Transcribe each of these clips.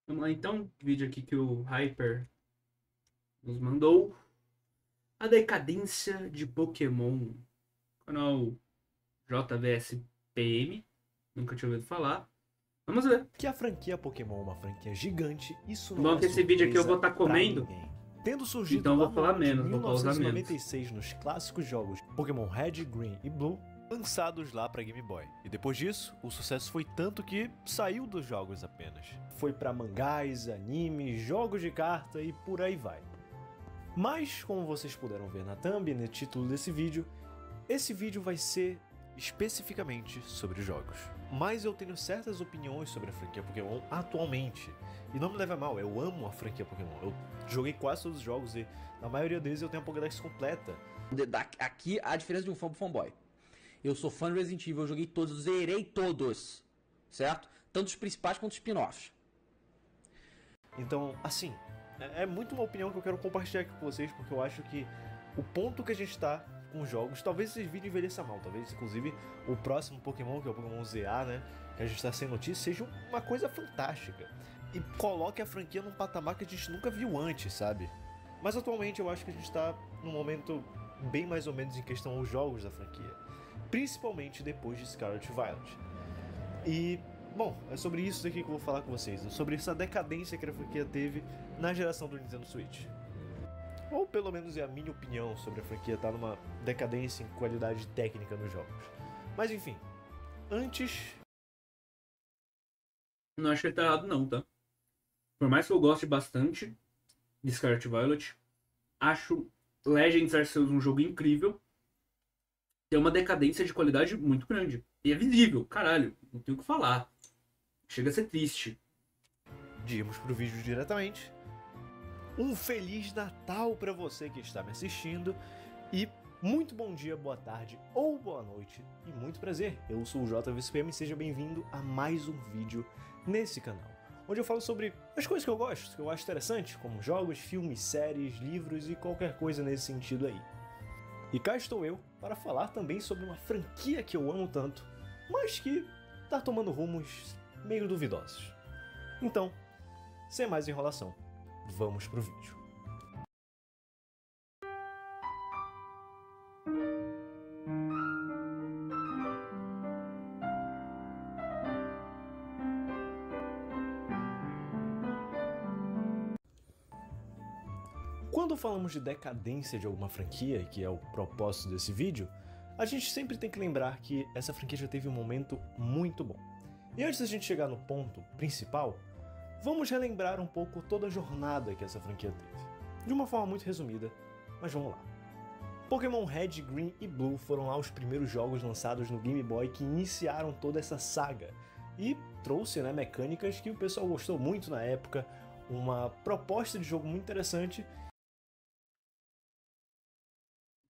Vamos lá então, vídeo aqui que o Hyper nos mandou. A decadência de Pokémon. Canal JVSPM. Nunca tinha ouvido falar. Vamos ver. Que a franquia Pokémon é uma franquia gigante, isso não Bom é que esse vídeo aqui eu vou surpresa estar pra comendo. ninguém. Tendo surgido Então eu lá vou falar no ano de menos, vou pausar menos. 1996 nos clássicos jogos Pokémon Red, Green e Blue, lançados lá pra Game Boy. E depois disso, o sucesso foi tanto que saiu dos jogos apenas. Foi pra mangás, animes, jogos de carta e por aí vai. Mas, como vocês puderam ver na thumb e no título desse vídeo, esse vídeo vai ser especificamente sobre jogos. Mas eu tenho certas opiniões sobre a franquia Pokémon atualmente. E não me leve a mal, eu amo a franquia Pokémon. Eu joguei quase todos os jogos e na maioria deles eu tenho a Pokédex completa. Aqui a diferença de um fã pro fanboy. Eu sou fã de Resident Evil, eu joguei todos, zerei todos, certo? Tanto os principais quanto os spin-offs. Então, assim, é muito uma opinião que eu quero compartilhar aqui com vocês, porque eu acho que o ponto que a gente tá com os jogos, talvez esse vídeo envelheça mal, talvez inclusive o próximo Pokémon, que é o Pokémon ZA, né, que a gente tá sem notícia, seja uma coisa fantástica. E coloque a franquia num patamar que a gente nunca viu antes, sabe? Mas atualmente eu acho que a gente tá num momento bem mais ou menos em questão aos jogos da franquia. Principalmente depois de Scarlet e Violet. E, bom, é sobre isso daqui que eu vou falar com vocês. Sobre essa decadência que a franquia teve na geração do Nintendo Switch. Ou pelo menos é a minha opinião sobre a franquia estar numa decadência em qualidade técnica nos jogos. Mas enfim, antes... Não acho que ele tá errado não, tá? Por mais que eu goste bastante de Scarlet e Violet, acho Legends Arceus um jogo incrível. Tem uma decadência de qualidade muito grande. E é visível, caralho, não tenho o que falar. Chega a ser triste. Irmos pro vídeo diretamente. Um Feliz Natal para você que está me assistindo e muito bom dia, boa tarde ou boa noite e muito prazer. Eu sou o JVSPM e seja bem-vindo a mais um vídeo nesse canal, onde eu falo sobre as coisas que eu gosto, que eu acho interessante, como jogos, filmes, séries, livros e qualquer coisa nesse sentido aí. E cá estou eu para falar também sobre uma franquia que eu amo tanto, mas que tá tomando rumos meio duvidosos. Então, sem mais enrolação, vamos pro vídeo. Quando falamos de decadência de alguma franquia, que é o propósito desse vídeo, a gente sempre tem que lembrar que essa franquia já teve um momento muito bom. E antes da gente chegar no ponto principal, vamos relembrar um pouco toda a jornada que essa franquia teve. De uma forma muito resumida, mas vamos lá. Pokémon Red, Green e Blue foram lá os primeiros jogos lançados no Game Boy que iniciaram toda essa saga. E trouxe, né, mecânicas que o pessoal gostou muito na época, uma proposta de jogo muito interessante.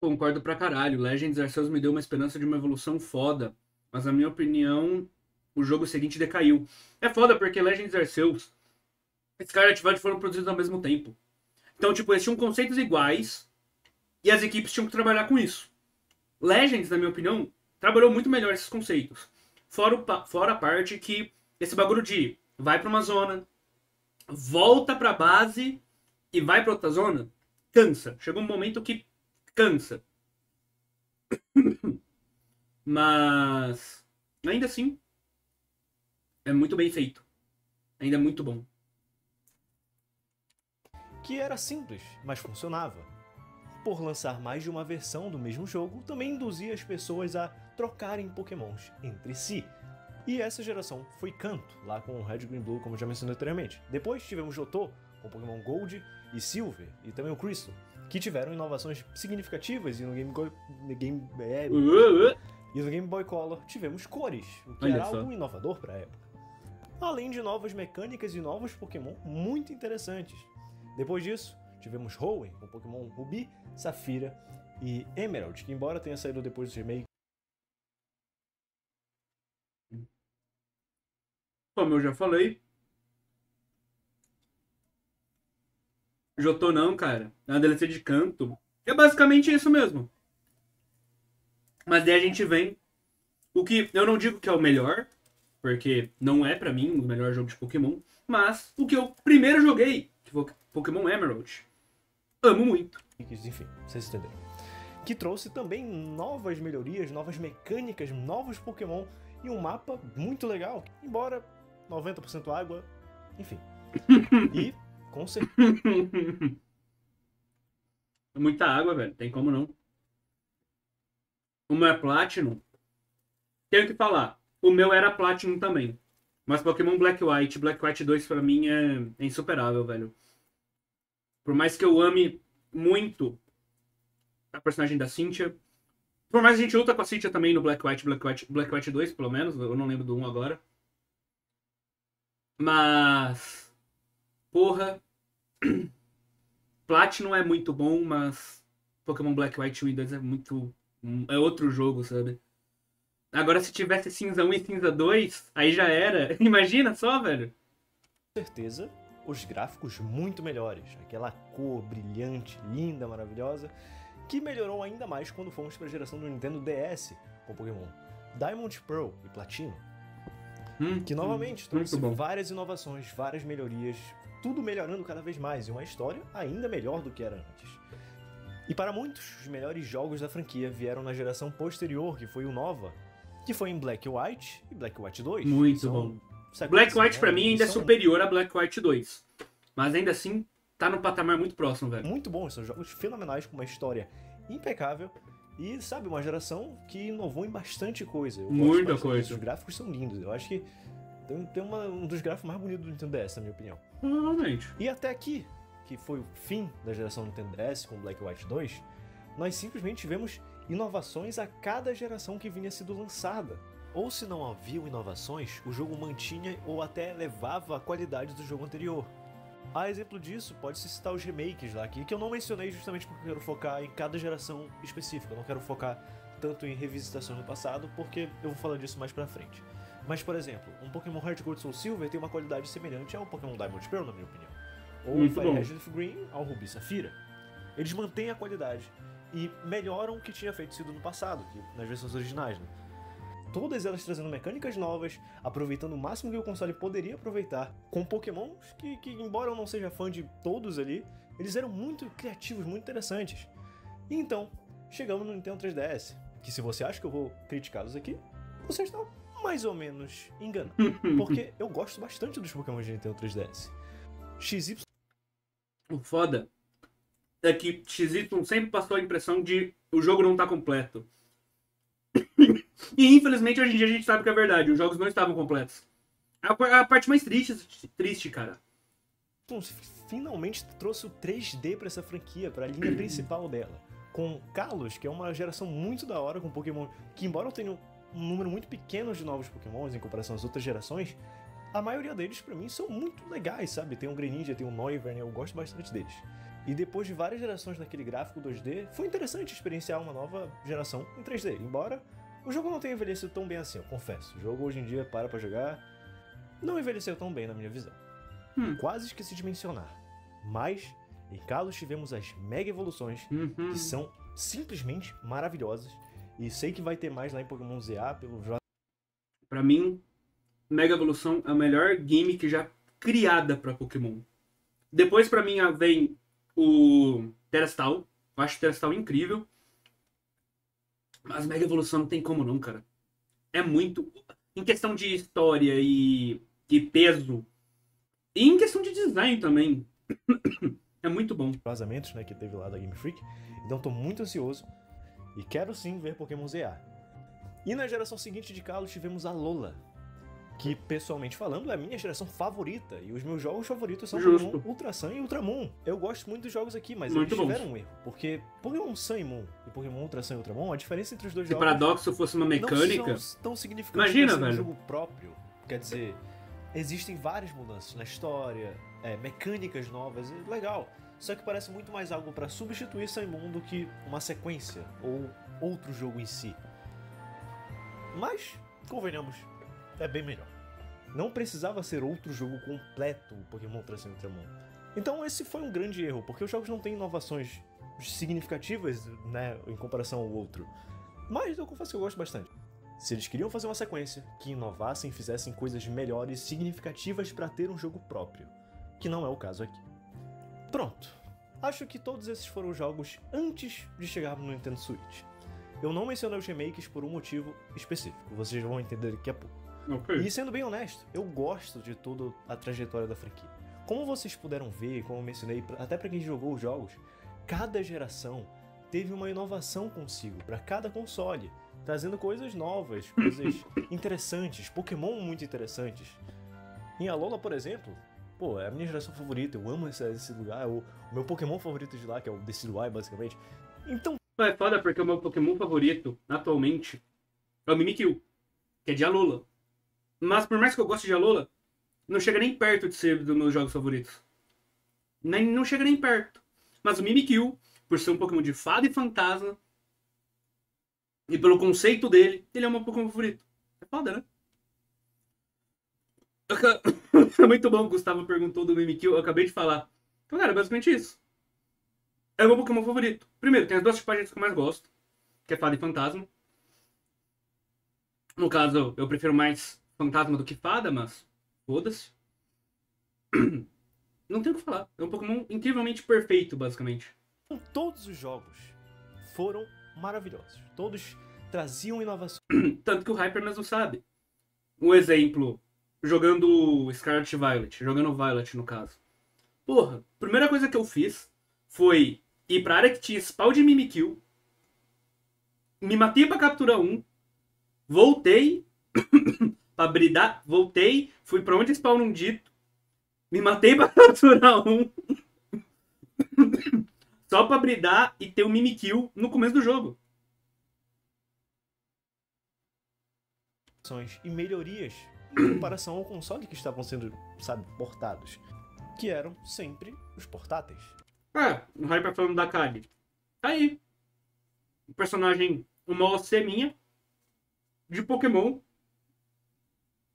Concordo pra caralho. Legends Arceus me deu uma esperança de uma evolução foda. Mas na minha opinião, o jogo seguinte decaiu. É foda porque Legends Arceus e Scarlet Violet foram produzidos ao mesmo tempo. Então, tipo, eles tinham conceitos iguais e as equipes tinham que trabalhar com isso. Legends, na minha opinião, trabalhou muito melhor esses conceitos. Fora a parte que esse bagulho de vai pra uma zona, volta pra base e vai pra outra zona, cansa. Chegou um momento que cansa. Mas ainda assim é muito bem feito. Ainda é muito bom. Que era simples, mas funcionava. Por lançar mais de uma versão do mesmo jogo, também induzia as pessoas a trocarem Pokémons entre si. E essa geração foi Kanto, lá com o Red, Green, Blue, como já mencionei anteriormente. Depois tivemos Johto, com Pokémon Gold e Silver, e também o Crystal, que tiveram inovações significativas, e no Game Boy Color tivemos cores, o que era algo inovador para a época. Além de novas mecânicas e novos Pokémon muito interessantes. Depois disso, tivemos Hoenn, com Pokémon Ruby, Safira e Emerald, que embora tenha saído depois do remake. Como eu já falei, Johto não, cara. É uma DLC de Kanto. É basicamente isso mesmo. Mas daí a gente vem o que eu não digo que é o melhor, porque não é pra mim o melhor jogo de Pokémon, Mas o que eu primeiro joguei, que foi Pokémon Emerald, amo muito. Enfim, vocês entenderam. Que trouxe também novas melhorias, novas mecânicas, novos Pokémon e um mapa muito legal. Embora 90% água, enfim. E, com certeza... Muita água, velho. Tem como não. O meu é Platinum. Tenho que falar. O meu era Platinum também. Mas Pokémon Black White, Black White 2 pra mim é insuperável, velho. Por mais que eu ame muito a personagem da Cynthia. Por mais que a gente luta com a Cynthia também no Black White 2, pelo menos. Eu não lembro do 1 agora. Mas... Porra... Platinum é muito bom, mas Pokémon Black White 1 e 2 é muito... É outro jogo, sabe? Agora, se tivesse Cinza 1 e Cinza 2, aí já era. Imagina só, velho. Com certeza, os gráficos muito melhores. Aquela cor brilhante, linda, maravilhosa, que melhorou ainda mais quando fomos para a geração do Nintendo DS com Pokémon Diamond, Pearl e Platino. Que novamente trouxe várias inovações, várias melhorias, tudo melhorando cada vez mais e uma história ainda melhor do que era antes. E para muitos, os melhores jogos da franquia vieram na geração posterior, que foi o Nova, que foi em Black White e Black White 2. Muito bom. Black White pra mim ainda é superior a Black White 2. Mas ainda assim, tá num patamar muito próximo, velho. Muito bom, são jogos fenomenais com uma história impecável e, sabe, uma geração que inovou em bastante coisa. Muita coisa. Os gráficos são lindos, eu acho que tem um dos gráficos mais bonitos do Nintendo DS, na minha opinião. Realmente. E até aqui, que foi o fim da geração Nintendo DS com Black White 2, nós simplesmente tivemos inovações a cada geração que vinha sendo lançada. Ou se não haviam inovações, o jogo mantinha ou até elevava a qualidade do jogo anterior. A exemplo disso, pode-se citar os remakes lá aqui, que eu não mencionei justamente porque eu quero focar em cada geração específica, eu não quero focar tanto em revisitações no passado, porque eu vou falar disso mais pra frente. Mas, por exemplo, um Pokémon Heart Gold Soul Silver tem uma qualidade semelhante ao Pokémon Diamond Pearl, na minha opinião. Ou o Fire Red Leaf Green ao Ruby Safira. Eles mantêm a qualidade e melhoram o que tinha sido no passado, nas versões originais, né? Todas elas trazendo mecânicas novas, aproveitando o máximo que o console poderia aproveitar, com Pokémons que embora eu não seja fã de todos ali, eles eram muito criativos, muito interessantes. E então, chegamos no Nintendo 3DS, que se você acha que eu vou criticá-los aqui, você está mais ou menos enganado, porque eu gosto bastante dos Pokémon de Nintendo 3DS. XY... O foda é que XY sempre passou a impressão de o jogo não tá completo. E infelizmente hoje em dia a gente sabe que é verdade, os jogos não estavam completos. A parte mais triste, cara. Finalmente trouxe o 3D pra essa franquia, pra linha principal dela. Com Kalos, que é uma geração muito da hora com Pokémon, que embora eu tenha um número muito pequeno de novos Pokémons em comparação às outras gerações, a maioria deles pra mim são muito legais, sabe? Tem um Greninja, tem um Noivern, eu gosto bastante deles. E depois de várias gerações naquele gráfico 2D, foi interessante experienciar uma nova geração em 3D, embora o jogo não tenha envelhecido tão bem assim, eu confesso. O jogo hoje em dia, pra jogar, não envelheceu tão bem na minha visão. Quase esqueci de mencionar, mas em Kalos tivemos as Mega Evoluções, que são simplesmente maravilhosas, e sei que vai ter mais lá em Pokémon ZA pelo... Pra mim, Mega Evolução é a melhor gimmick já criada pra Pokémon. Depois pra mim vem o Terastal, eu acho o Terastal incrível. Mas Mega Evolução não tem como não, cara. É muito... Em questão de história e peso. E em questão de design também. É muito bom. Vazamentos, né, que teve lá da Game Freak. Então tô muito ansioso. E quero sim ver Pokémon ZA. E na geração seguinte de Kalos tivemos a Lola. Que, pessoalmente falando, é a minha geração favorita. E os meus jogos favoritos são Pokémon Ultra Sun e Ultra Moon. Eu gosto muito dos jogos aqui, mas eles tiveram um erro. Porque Pokémon Sun e Moon e Pokémon Ultra Sun e Ultra Moon, a diferença entre os dois jogos... Se Paradoxo fosse uma mecânica... Não são tão significantes. Imagina, velho. Um jogo próprio. Quer dizer, existem várias mudanças na história, mecânicas novas, legal. Só que parece muito mais algo para substituir Sun e Moon do que uma sequência ou outro jogo em si. Mas, convenhamos, é bem melhor. Não precisava ser outro jogo completo o Pokémon Ultra Sun e Ultra Moon. Então esse foi um grande erro, porque os jogos não têm inovações significativas, né, em comparação ao outro. Mas eu confesso que eu gosto bastante. Se eles queriam fazer uma sequência que inovassem e fizessem coisas melhores, significativas para ter um jogo próprio, que não é o caso aqui. Pronto. Acho que todos esses foram jogos antes de chegar no Nintendo Switch. Eu não mencionei os remakes por um motivo específico, vocês vão entender daqui a pouco. Ok. E sendo bem honesto, eu gosto de toda a trajetória da franquia. Como vocês puderam ver, como eu mencionei, até para quem jogou os jogos, cada geração teve uma inovação consigo para cada console, trazendo coisas novas, coisas interessantes, Pokémon muito interessantes. Em Alola, por exemplo, pô, é a minha geração favorita, eu amo esse lugar, o meu Pokémon favorito de lá, que é o Decidueye, basicamente. Então... É foda porque o meu Pokémon favorito, atualmente, é o Mimikyu, que é de Alola. Mas por mais que eu goste de Alola, não chega nem perto de ser dos meus jogos favoritos. Não chega nem perto. Mas o Mimikyu, por ser um Pokémon de fada e fantasma, e pelo conceito dele, ele é o meu Pokémon favorito. É foda, né? Muito bom, o Gustavo perguntou do Mimikyu, eu acabei de falar. Então, cara, é basicamente isso. É o meu Pokémon favorito. Primeiro, tem as duas tipagens que eu mais gosto, que é fada e fantasma. No caso, eu prefiro mais fantasma do que fada, mas foda-se. Não tenho o que falar. É um Pokémon incrivelmente perfeito, basicamente. Todos os jogos foram maravilhosos. Todos traziam inovação. Tanto que o Hyper mesmo sabe. Um exemplo, jogando Scarlet Violet. Jogando Violet, no caso. Porra, a primeira coisa que eu fiz foi ir pra área que tinha spawn de Mimikyu. Me matei pra capturar um. Voltei pra bridar. Voltei. Fui pra onde spawn um dito. Me matei pra capturar um. Só pra bridar e ter o Mimikyu no começo do jogo. E melhorias em comparação ao console que estavam sendo, sabe, portados. Que eram sempre os portáteis. O Hyper falando da Kali. Tá aí. O personagem, uma OC minha, de Pokémon.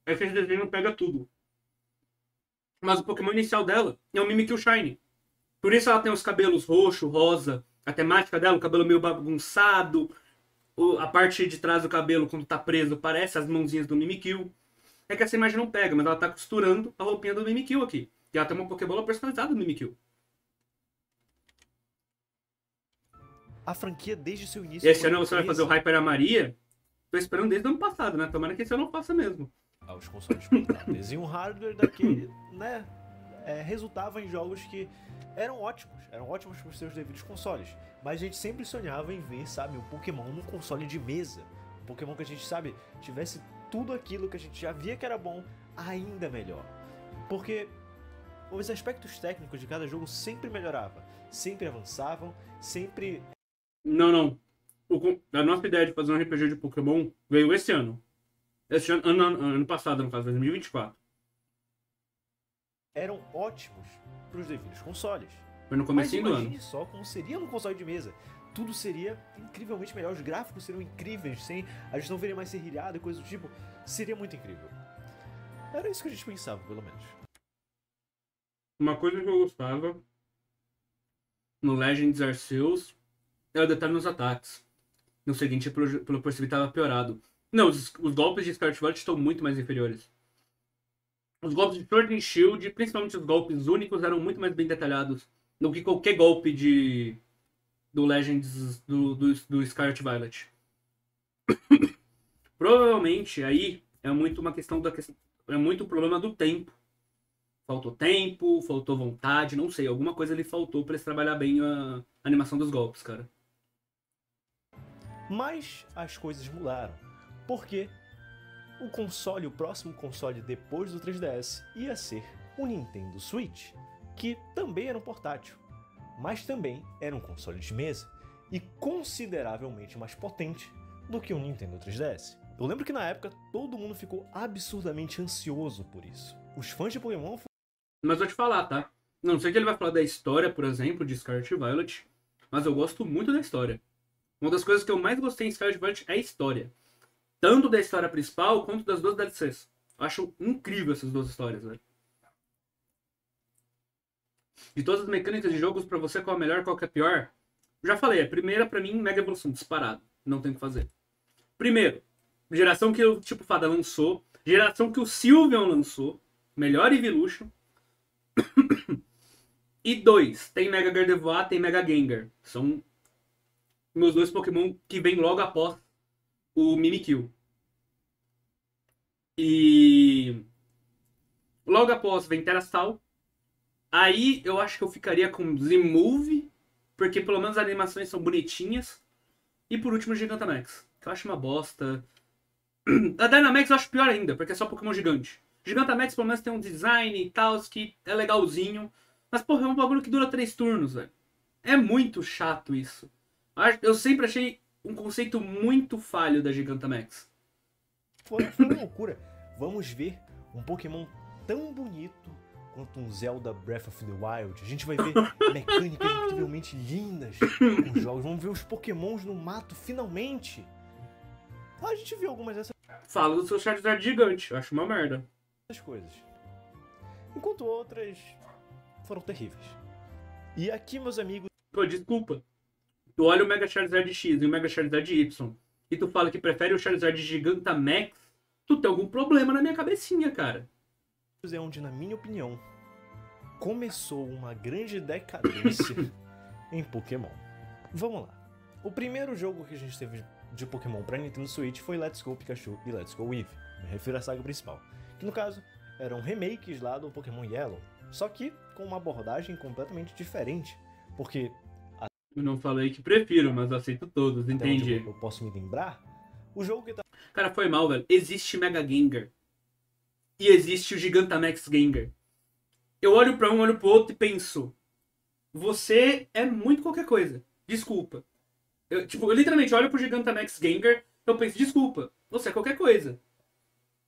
Esse desenho pega tudo. Mas o Pokémon inicial dela é o Mimikyu Shine. Por isso ela tem os cabelos roxo, rosa. A temática dela, o cabelo meio bagunçado. A parte de trás do cabelo, quando tá preso, parece as mãozinhas do Mimikyu. É que essa imagem não pega, mas ela tá costurando a roupinha do Mimikyu aqui. E ela tem uma Pokébola personalizada do Mimikyu. A franquia desde seu início... Esse ano você vai fazer o Hyper a Maria. Tô esperando desde o ano passado, né? Tomara que esse ano não faça mesmo. Aos consoles portáteis. E um hardware daquele, né? Resultava em jogos que eram ótimos para os seus devidos consoles. Mas a gente sempre sonhava em ver, sabe, um Pokémon num console de mesa. Um Pokémon que a gente, sabe, tivesse tudo aquilo que a gente já via que era bom, ainda melhor. Porque os aspectos técnicos de cada jogo sempre melhoravam, sempre avançavam, sempre... Não. A nossa ideia de fazer um RPG de Pokémon veio esse ano. Esse ano passado, no caso, 2024. Eram ótimos para os devidos consoles. Foi no comecinho do ano. Imagine só como seria no console de mesa. Tudo seria incrivelmente melhor. Os gráficos seriam incríveis, sem a gente não veria mais serrilhado e coisa do tipo. Seria muito incrível. Era isso que a gente pensava, pelo menos. Uma coisa que eu gostava no Legends Arceus era o detalhe nos ataques. No seguinte, pelo percebi, estava piorado. Não, os golpes de Scarlet Violet estão muito mais inferiores. Os golpes de Sword and Shield, principalmente os golpes únicos, eram muito mais bem detalhados do que qualquer golpe do Legends do Scarlet Violet. Provavelmente aí é muito uma questão é muito o problema do tempo. Tempo, faltou vontade, não sei, alguma coisa lhe faltou para eles trabalhar bem a animação dos golpes, cara. Mas as coisas mudaram, porque o próximo console depois do 3DS ia ser o Nintendo Switch, que também era um portátil, mas também era um console de mesa e consideravelmente mais potente do que o Nintendo 3DS. Eu lembro que na época todo mundo ficou absurdamente ansioso por isso. Os fãs de Pokémon... Mas vou te falar, tá? Não sei que ele vai falar da história, por exemplo, de Scarlet Violet, mas eu gosto muito da história. Uma das coisas que eu mais gostei em Scarlet Violet é a história. Tanto da história principal, quanto das duas DLCs. Eu acho incrível essas duas histórias, velho. De todas as mecânicas de jogos, pra você, qual é a melhor, qual que é a pior? Já falei, a primeira, pra mim, Mega Evolução, disparado. Não tem o que fazer. Primeiro, Geração que o tipo Fada lançou. Geração que o Sylveon lançou. Melhor Evolution. E 2, tem Mega Gardevoir, tem Mega Gengar. São meus 2 Pokémon que vêm logo após o Mimikyu. E logo após vem Terastal. Aí eu acho que eu ficaria com Z-Move, porque pelo menos as animações são bonitinhas. E por último, Gigantamax, que eu acho uma bosta. A Dynamax eu acho pior ainda, porque é só Pokémon gigante. Gigantamax pelo menos tem um design e tal, que é legalzinho. Mas, porra, é um bagulho que dura 3 turnos, velho. É muito chato isso. Eu sempre achei um conceito muito falho da Gigantamax. Foi uma loucura. Vamos ver um Pokémon tão bonito quanto um Zelda Breath of the Wild. A gente vai ver mecânicas incrivelmente lindas nos jogos. Vamos ver os Pokémons no mato, finalmente. A gente viu algumas dessas Fala do seu Charizard gigante. Eu acho uma merda. coisas. Enquanto outras foram terríveis. E aqui, meus amigos... Pô, desculpa. Tu olha o Mega Charizard X e o Mega Charizard Y e tu fala que prefere o Charizard Gigantamax, tu tem algum problema na minha cabecinha, cara. É onde, na minha opinião, começou uma grande decadência em Pokémon. Vamos lá. O primeiro jogo que a gente teve de Pokémon pra Nintendo Switch foi Let's Go Pikachu e Let's Go Eevee. Me refiro à saga principal. Que no caso, eram remakes lá do Pokémon Yellow. Só que com uma abordagem completamente diferente. Porque... Eu não falei que prefiro, mas eu aceito todos, entendi. Eu posso me lembrar, o jogo que tá... Cara, foi mal, velho. Existe Mega Gengar. E existe o Gigantamax Gengar. Eu olho pra um, olho pro outro e penso... Você é muito qualquer coisa. Desculpa. Eu literalmente olho pro Gigantamax Gengar, eu penso, desculpa, você é qualquer coisa.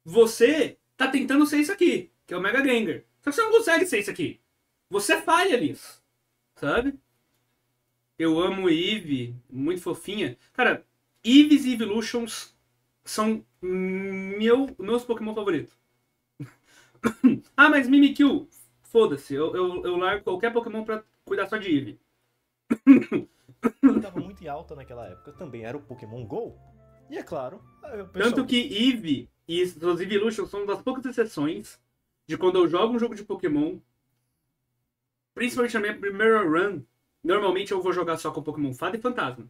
Você tá tentando ser isso aqui, que é o Mega Gengar. Só que você não consegue ser isso aqui. Você falha nisso. Sabe? Eu amo Eevee, muito fofinha. Cara, Eevees e Evolutions são meus Pokémon favoritos. Ah, mas Mimikyu, foda-se, eu largo qualquer Pokémon pra cuidar só de Eevee. Tava muito em alta naquela época também era o Pokémon GO. E é claro, o pessoal... Tanto que Eevee e os Evolutions são uma das poucas exceções de quando eu jogo um jogo de Pokémon, principalmente na minha primeira run, normalmente eu vou jogar só com Pokémon Fada e Fantasma.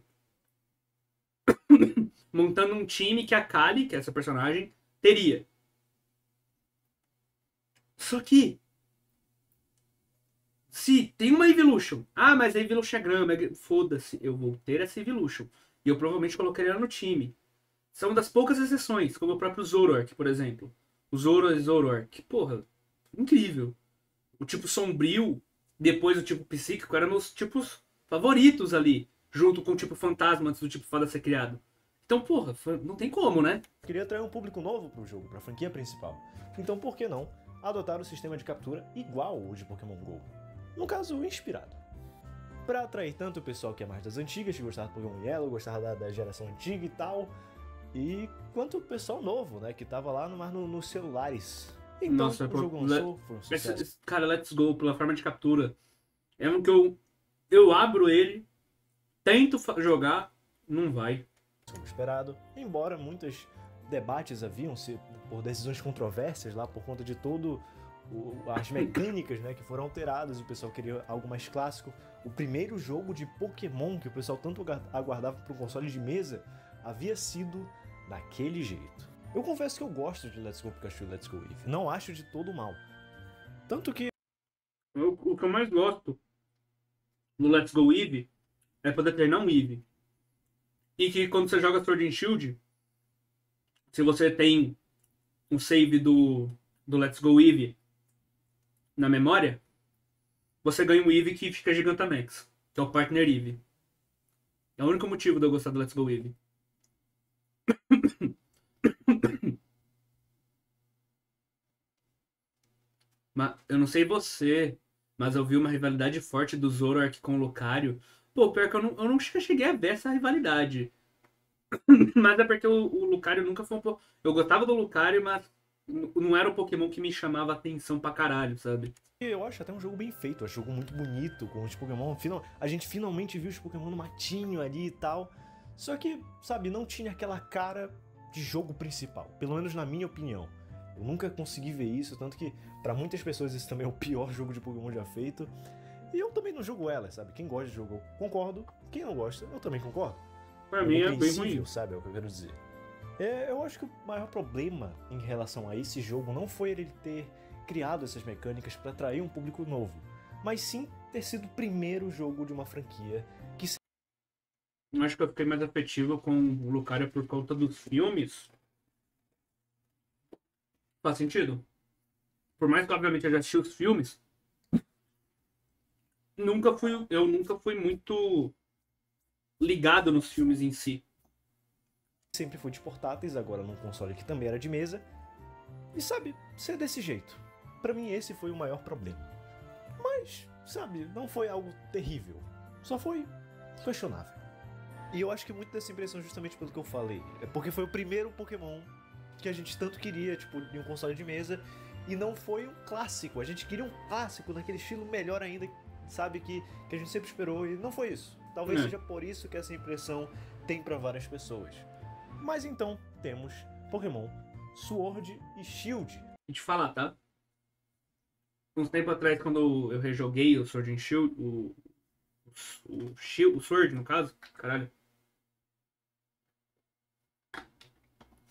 Montando um time que a Kali, que é essa personagem, teria. Só que se tem uma Evolution, mas a Evolution é grama, foda-se, eu vou ter essa Evolution. E eu provavelmente colocaria ela no time. São das poucas exceções, como o próprio Zoroark, por exemplo. O Zoroark, porra, incrível. O tipo sombrio, depois o tipo psíquico, eram meus tipos favoritos ali. Junto com o tipo fantasma antes do tipo fada ser criado. Então, porra, não tem como, né? Queria atrair um público novo pro jogo, pra franquia principal. Então, por que não adotar o sistema de captura igual o de Pokémon GO? No caso, inspirado. Pra atrair tanto o pessoal que é mais das antigas, que gostava do Pokémon Yellow, gostava da geração antiga e tal, e quanto o pessoal novo, né, que tava lá nos celulares. Então, Nossa, o jogo lançou, foi um sucesso. Cara, Let's Go, pela forma de captura, é um que eu abro ele, tento jogar, não vai. Como esperado, embora muitos debates haviam-se por decisões controversas lá, por conta de todo as mecânicas, né, que foram alteradas, o pessoal queria algo mais clássico. O primeiro jogo de Pokémon que o pessoal tanto aguardava para um console de mesa havia sido daquele jeito. Eu confesso que eu gosto de Let's Go Pikachu e Let's Go Eevee, não acho de todo mal. Tanto que... O que eu mais gosto no Let's Go Eevee é poder treinar um Eevee. E que quando você joga Sword and Shield, se você tem um save do Let's Go Eevee na memória, você ganha um Eevee que fica Gigantamax, que é o Partner Eevee. É o único motivo de eu gostar do Let's Go Eevee. Mas eu não sei você, mas eu vi uma rivalidade forte do Zoroark com o Lucario. Pô, pior que eu não cheguei a ver essa rivalidade. Mas é porque o Lucario nunca foi um pouco... Eu gostava do Lucario, mas não era um Pokémon que me chamava atenção pra caralho, sabe? Eu acho até um jogo bem feito, um jogo muito bonito, com os Pokémon. A gente finalmente viu os Pokémon no matinho ali e tal. Só que, sabe, não tinha aquela cara de jogo principal, pelo menos na minha opinião. Eu nunca consegui ver isso, tanto que pra muitas pessoas esse também é o pior jogo de Pokémon já feito. E eu também não jogo ela, sabe? Quem gosta de jogo eu concordo, quem não gosta eu também concordo. Pra mim é bem ruim. Sabe, é o que eu quero dizer. Eu acho que o maior problema em relação a esse jogo não foi ele ter criado essas mecânicas pra atrair um público novo, mas sim ter sido o primeiro jogo de uma franquia que... Eu acho que eu fiquei mais afetivo com o Lucaria por conta dos filmes. Faz sentido? Por mais que, obviamente, eu já assisti os filmes, eu nunca fui muito ligado nos filmes em si. sempre foi de portáteis, agora num console que também era de mesa. E sabe, ser desse jeito. Pra mim esse foi o maior problema. Mas, sabe, não foi algo terrível. Só foi questionável. E eu acho que muito dessa impressão justamente pelo que eu falei. É porque foi o primeiro Pokémon que a gente tanto queria, tipo, em um console de mesa. E não foi um clássico. A gente queria um clássico naquele estilo melhor ainda, sabe, que a gente sempre esperou. E não foi isso. Talvez seja por isso que essa impressão tem pra várias pessoas. Mas então, temos Pokémon Sword e Shield. E te falar, tá? Uns tempo atrás, quando eu rejoguei o Sword and Shield, o Sword, no caso, caralho.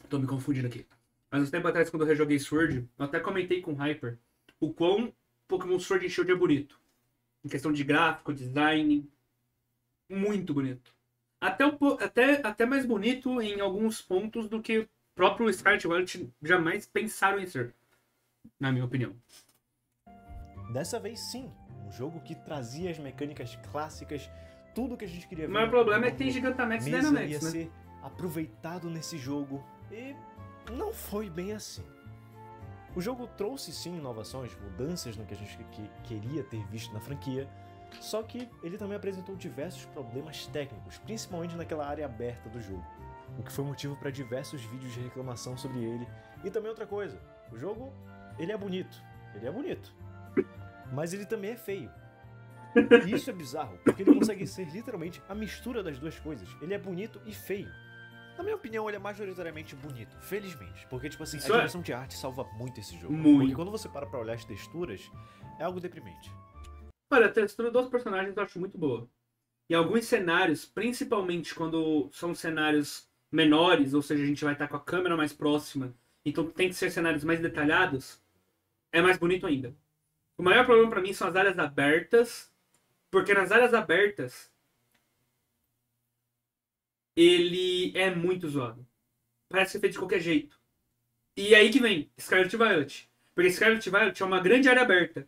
Tô me confundindo aqui. Mas uns tempo atrás, quando eu rejoguei Sword, eu até comentei com o Hyper o quão Pokémon Sword and Shield é bonito. Em questão de gráfico, design. Muito bonito. Até mais bonito em alguns pontos do que o próprio Scarlet Violet jamais pensaram em ser. Na minha opinião. Dessa vez sim, um jogo que trazia as mecânicas clássicas, tudo que a gente queria ver. O maior problema é que tem Gigantamax e Dynamax, ia né? ser aproveitado nesse jogo e não foi bem assim. O jogo trouxe sim inovações, mudanças no que a gente queria ter visto na franquia, só que ele também apresentou diversos problemas técnicos, principalmente naquela área aberta do jogo, o que foi motivo para diversos vídeos de reclamação sobre ele. E também outra coisa, o jogo, ele é bonito, mas ele também é feio. E isso é bizarro, porque ele consegue ser literalmente a mistura das duas coisas. Ele é bonito e feio. Na minha opinião, ele é majoritariamente bonito, felizmente. Porque, tipo assim, a direção de arte salva muito esse jogo. Muito. Porque quando você para pra olhar as texturas, é algo deprimente. Olha, a textura dos personagens eu acho muito boa. E alguns cenários, principalmente quando são cenários menores, ou seja, a gente vai estar com a câmera mais próxima, então tem que ser cenários mais detalhados, é mais bonito ainda. O maior problema pra mim são as áreas abertas, porque nas áreas abertas ele é muito zoado. Parece ser feito de qualquer jeito. E aí que vem Scarlet Violet. Porque Scarlet Violet é uma grande área aberta.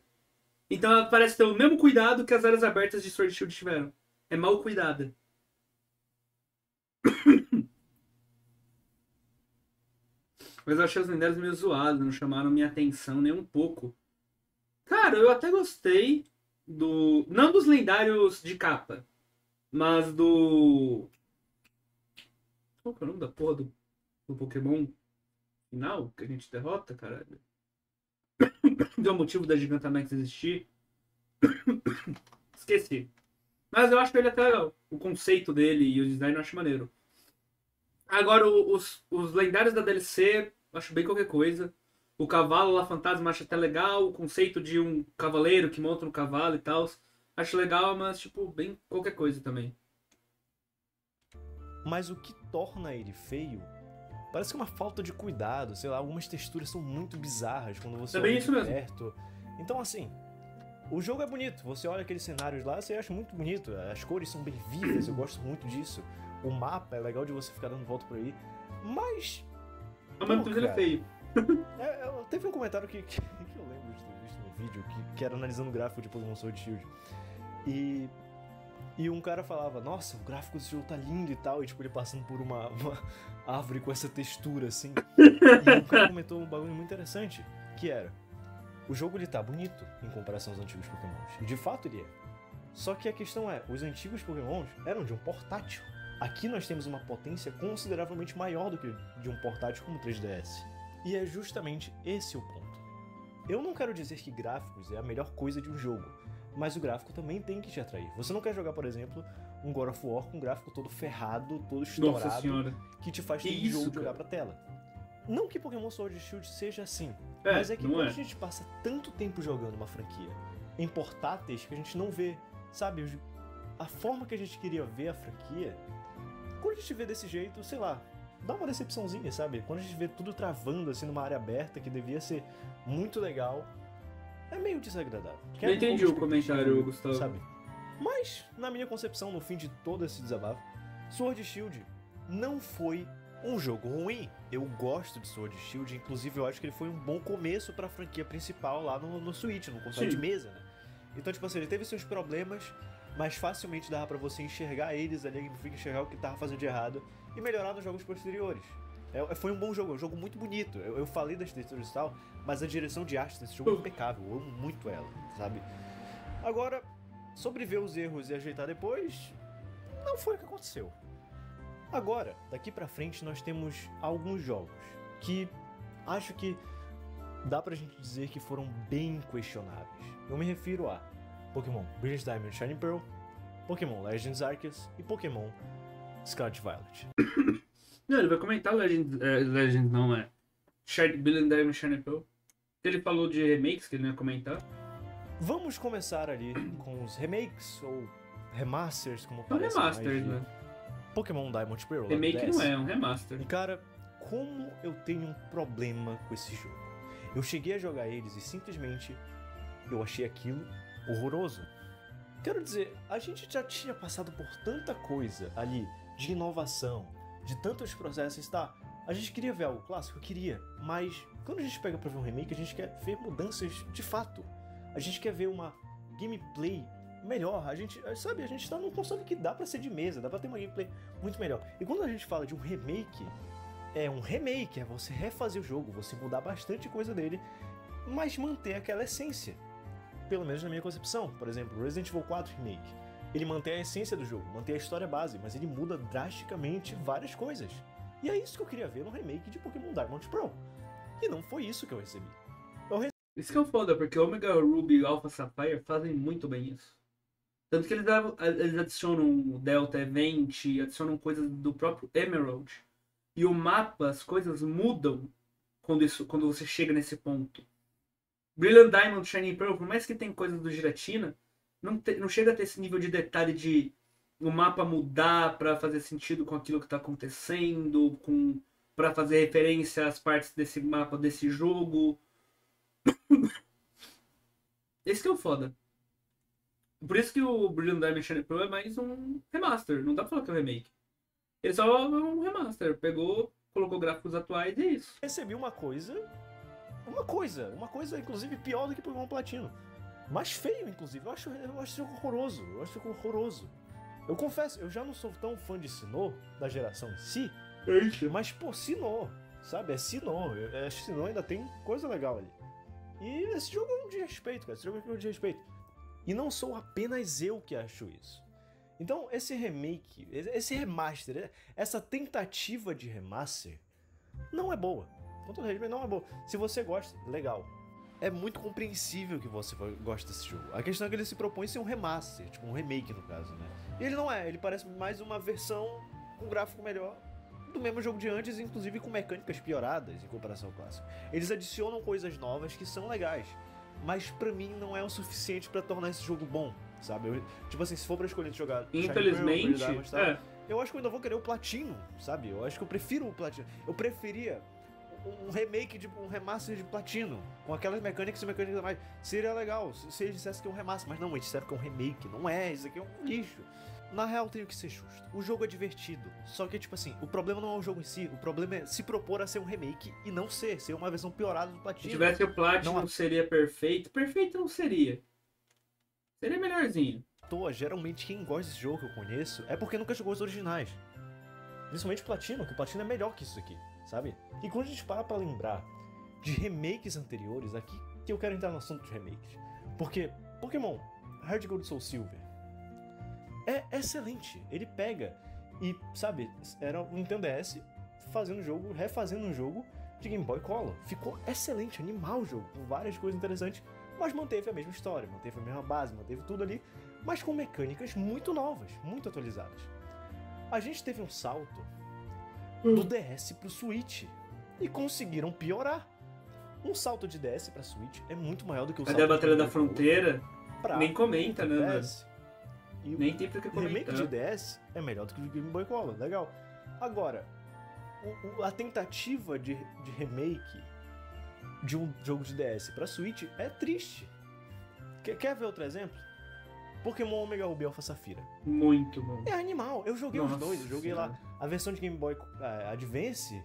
Então ela parece ter o mesmo cuidado que as áreas abertas de Sword Shield tiveram. É mal cuidada. Mas eu achei os lendários meio zoados, não chamaram minha atenção nem um pouco. Cara, eu até gostei do... Não dos lendários de capa, mas do... Qual que é o nome da porra do Pokémon final que a gente derrota, caralho? Deu motivo da Gigantamax existir. Esqueci. Mas eu acho ele até legal. O conceito dele e o design eu acho maneiro. Agora, os lendários da DLC, eu acho bem qualquer coisa. O cavalo lá, fantasma, acho até legal. O conceito de um cavaleiro que monta no cavalo e tal. Acho legal, mas, tipo, bem qualquer coisa também. Mas o que torna ele feio parece que é uma falta de cuidado, sei lá, algumas texturas são muito bizarras quando você olha de perto. Então assim, o jogo é bonito, você olha aqueles cenários lá, você acha muito bonito, as cores são bem vivas, eu gosto muito disso. O mapa é legal de você ficar dando volta por aí, mas... Ao mesmo tempo ele é feio. Teve um comentário que eu lembro de ter visto no vídeo, que era analisando o gráfico de Pokémon Sword Shield. E um cara falava, nossa, o gráfico desse jogo tá lindo e tal, e tipo, ele passando por uma árvore com essa textura, assim. E um cara comentou um bagulho muito interessante, que era, o jogo ele tá bonito em comparação aos antigos Pokémons, e de fato ele é. Só que a questão é, os antigos Pokémons eram de um portátil. Aqui nós temos uma potência consideravelmente maior do que de um portátil como o 3DS. E é justamente esse o ponto. Eu não quero dizer que gráficos é a melhor coisa de um jogo, mas o gráfico também tem que te atrair. Você não quer jogar, por exemplo, um God of War com um gráfico todo ferrado, todo Nossa estourado, senhora. que te faz ter Que isso, enjoo de olhar cara? pra tela. Não que Pokémon Sword and Shield seja assim, É, mas é que não quando é. a gente passa tanto tempo jogando uma franquia em portáteis que a gente não vê, sabe, a forma que a gente queria ver a franquia, quando a gente vê desse jeito, sei lá, dá uma decepçãozinha, sabe? Quando a gente vê tudo travando assim numa área aberta que devia ser muito legal, é meio desagradável. Não Quebra um entendi pouco o a expectativa, comentário, Gustavo. sabe? Mas, na minha concepção, no fim de todo esse desabafo, Sword and Shield não foi um jogo ruim. Eu gosto de Sword and Shield, inclusive eu acho que ele foi um bom começo pra franquia principal lá no Switch, no console Sim. de mesa, né? Então, tipo assim, ele teve seus problemas, mas facilmente dava pra você enxergar eles ali, enxergar o que tava fazendo de errado e melhorar nos jogos posteriores. Foi um bom jogo, é um jogo muito bonito. Eu falei das texturas e tal, mas a direção de arte desse jogo é impecável, eu amo muito ela, sabe? Agora, sobre ver os erros e ajeitar depois, não foi o que aconteceu. Agora, daqui pra frente, nós temos alguns jogos que acho que dá pra gente dizer que foram bem questionáveis. Eu me refiro a Pokémon Brilliant Diamond Shining Pearl, Pokémon Legends Arceus e Pokémon Scarlet Violet. Não, ele vai comentar Legend não é. Brilliant Diamond Shining Pearl. Ele falou de remakes que ele não ia comentar. Vamos começar ali com os remakes ou remasters, como É um parece remaster, mais de né? Pokémon Diamond Pearl. lá do Remake DS. não é um remaster. E cara, como eu tenho um problema com esse jogo. Eu cheguei a jogar eles e simplesmente eu achei aquilo horroroso. Quero dizer, a gente já tinha passado por tanta coisa ali de inovação, de tantos processos, tá? A gente queria ver algo clássico? Queria, mas quando a gente pega pra ver um remake, a gente quer ver mudanças de fato. A gente quer ver uma gameplay melhor. A gente tá num console que dá pra ser de mesa, dá pra ter uma gameplay muito melhor. E quando a gente fala de um remake, é você refazer o jogo, você mudar bastante coisa dele, mas manter aquela essência. Pelo menos na minha concepção. Por exemplo, Resident Evil 4 Remake. Ele mantém a essência do jogo, mantém a história base, mas ele muda drasticamente várias coisas. E é isso que eu queria ver no remake de Pokémon Diamond Pearl. E não foi isso que eu recebi. Isso que é o foda, porque Omega Ruby e Alpha Sapphire fazem muito bem isso. Tanto que eles adicionam o Delta Event, adicionam coisas do próprio Emerald. E o mapa, as coisas mudam quando você chega nesse ponto. Brilliant Diamond, Shining Pearl, por mais que tem coisas do Giratina, não chega a ter esse nível de detalhe de o mapa mudar pra fazer sentido com aquilo que tá acontecendo, pra fazer referência às partes desse mapa, desse jogo. Esse que é o foda. Por isso que o Brilliant Diamond Shining Pearl é mais um remaster, não dá pra falar que é um remake. Ele só é um remaster, pegou, colocou gráficos atuais e é isso. Recebi uma coisa inclusive pior do que Pokémon Platino. Mais feio, inclusive. Eu acho esse jogo horroroso. Eu confesso, eu já não sou tão fã de Sinnoh, da geração em si, mas, pô, Sinnoh, sabe? É Sinnoh. Sinnoh ainda tem coisa legal ali. E esse jogo é um desrespeito, cara. Esse jogo é um desrespeito. E não sou apenas eu que acho isso. Então, esse remake, esse remaster, essa tentativa de remaster, não é boa. Com todo respeito, não é boa. Se você gosta, legal. É muito compreensível que você goste desse jogo. A questão é que ele se propõe ser um remaster, tipo um remake no caso, né? E ele não é, ele parece mais uma versão com gráfico melhor do mesmo jogo de antes, inclusive com mecânicas pioradas em comparação ao clássico. Eles adicionam coisas novas que são legais, mas pra mim não é o suficiente pra tornar esse jogo bom, sabe? Tipo assim, se for pra escolher jogar Infelizmente, eu acho que eu ainda vou querer o Platino, sabe? Eu acho que eu prefiro o Platino. Eu preferia um remake, um remaster de Platino, com aquelas mecânicas e mecânicas a mais. Seria legal se eles dissessem que é um remaster, mas não, eles disseram que é um remake. Não é, isso aqui é um lixo. Na real, tenho que ser justo. O jogo é divertido, só que, tipo assim, o problema não é o jogo em si, o problema é se propor a ser um remake e não ser uma versão piorada do Platino. Se tivesse o Platinum, Não- seria perfeito. Perfeito não seria. Seria melhorzinho. Geralmente quem gosta desse jogo que eu conheço é porque nunca jogou os originais. Principalmente o Platino, que o Platino é melhor que isso aqui, sabe? E quando a gente para pra lembrar de remakes anteriores, aqui que eu quero entrar no assunto de remakes. Porque Pokémon Heart Gold Soul Silver é excelente. Ele pega e, sabe, era um Nintendo DS fazendo um jogo, refazendo um jogo de Game Boy Color. Ficou excelente, animal o jogo, com várias coisas interessantes. mas manteve a mesma história, manteve a mesma base, manteve tudo ali, mas com mecânicas muito novas, muito atualizadas. A gente teve um salto do DS pro Switch e conseguiram piorar. Um salto de DS pra Switch é muito maior do que o salto Cadê a Batalha de da Fronteira? pra Nem comenta, né, mano? DS. E Nem tem pra que o remake comentar. de DS é melhor do que o de Game Boy Color, legal. Agora, a tentativa de remake de um jogo de DS pra Switch é triste. Quer ver outro exemplo? Pokémon Omega Ruby Alpha Safira. Muito bom. É animal, eu joguei Nossa os dois, eu joguei lá a versão de Game Boy Advance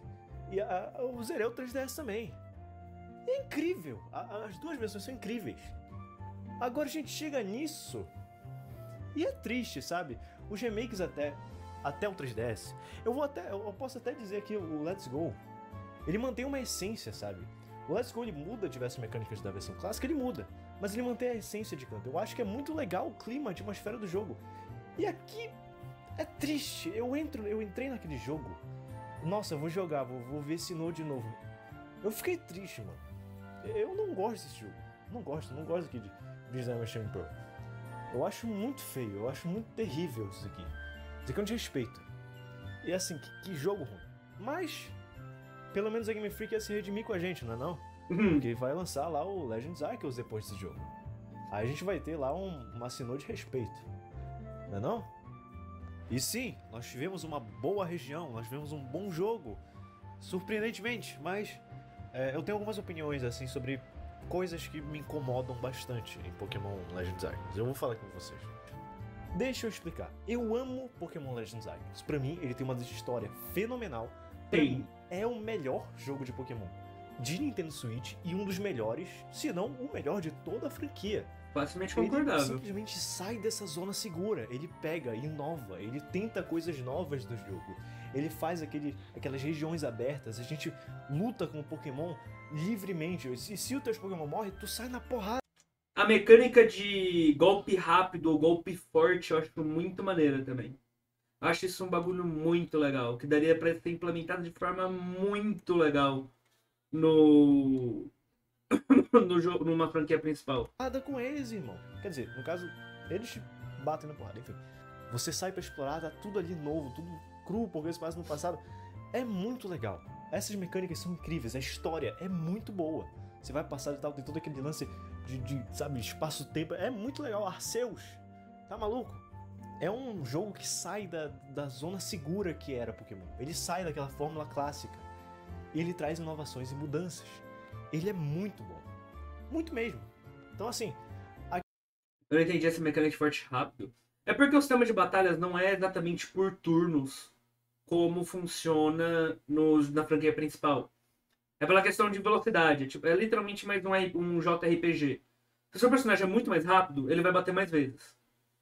e eu zerei o 3DS também. É incrível, as duas versões são incríveis. Agora a gente chega nisso e é triste, sabe? Os remakes até o 3DS, eu posso até dizer que o Let's Go, ele mantém uma essência, sabe? O Let's Go ele muda diversas mecânicas da versão clássica, ele muda, mas ele mantém a essência de canto. Eu acho que é muito legal o clima, a atmosfera do jogo. E aqui é triste. Eu entrei naquele jogo. Nossa, eu vou jogar, vou ver esse Sinnoh de novo. Eu fiquei triste, mano. Eu não gosto desse jogo. Não gosto aqui de Design Machine Pro. Eu acho muito feio, eu acho muito terrível isso aqui. Isso aqui é um desrespeito. E assim, que jogo ruim. Mas, pelo menos a Game Freak ia se redimir com a gente, não é não? Porque vai lançar lá o Legends Arceus depois desse jogo. Aí a gente vai ter lá uma Sinnoh de respeito. Não é não? E sim, nós tivemos uma boa região, nós tivemos um bom jogo. Surpreendentemente, mas eu tenho algumas opiniões assim sobre coisas que me incomodam bastante em Pokémon Legends Arceus. Eu vou falar com vocês. Deixa eu explicar. Eu amo Pokémon Legends Arceus. Pra mim, ele tem uma história fenomenal. Pra mim, é o melhor jogo de Pokémon de Nintendo Switch e um dos melhores, se não o melhor de toda a franquia. Facilmente Ele concordável. simplesmente sai dessa zona segura. Ele pega, inova, ele tenta coisas novas do jogo. Ele faz aquelas regiões abertas. A gente luta com o Pokémon livremente. E se os teus Pokémon morrem, tu sai na porrada. A mecânica de golpe rápido ou golpe forte eu acho muito maneira também. Acho isso um bagulho muito legal, que daria pra ser implementado de forma muito legal no jogo, numa franquia principal. Com eles, irmão. Quer dizer, no caso, eles te batem na porrada, enfim. Você sai pra explorar, tá tudo ali novo, tudo cru, porque isso passa no passado. É muito legal. Essas mecânicas são incríveis, a história é muito boa. Você vai passar e tal, tem todo aquele lance sabe, espaço-tempo. É muito legal. Arceus, tá maluco? É um jogo que sai da zona segura que era Pokémon. Ele sai daquela fórmula clássica. E ele traz inovações e mudanças. Ele é muito bom. Muito mesmo. Então assim... Eu não entendi essa mecânica de forte rápido. É porque o sistema de batalhas não é exatamente por turnos como funciona na franquia principal. É pela questão de velocidade. Tipo, é literalmente mais um JRPG. Se o seu personagem é muito mais rápido, ele vai bater mais vezes.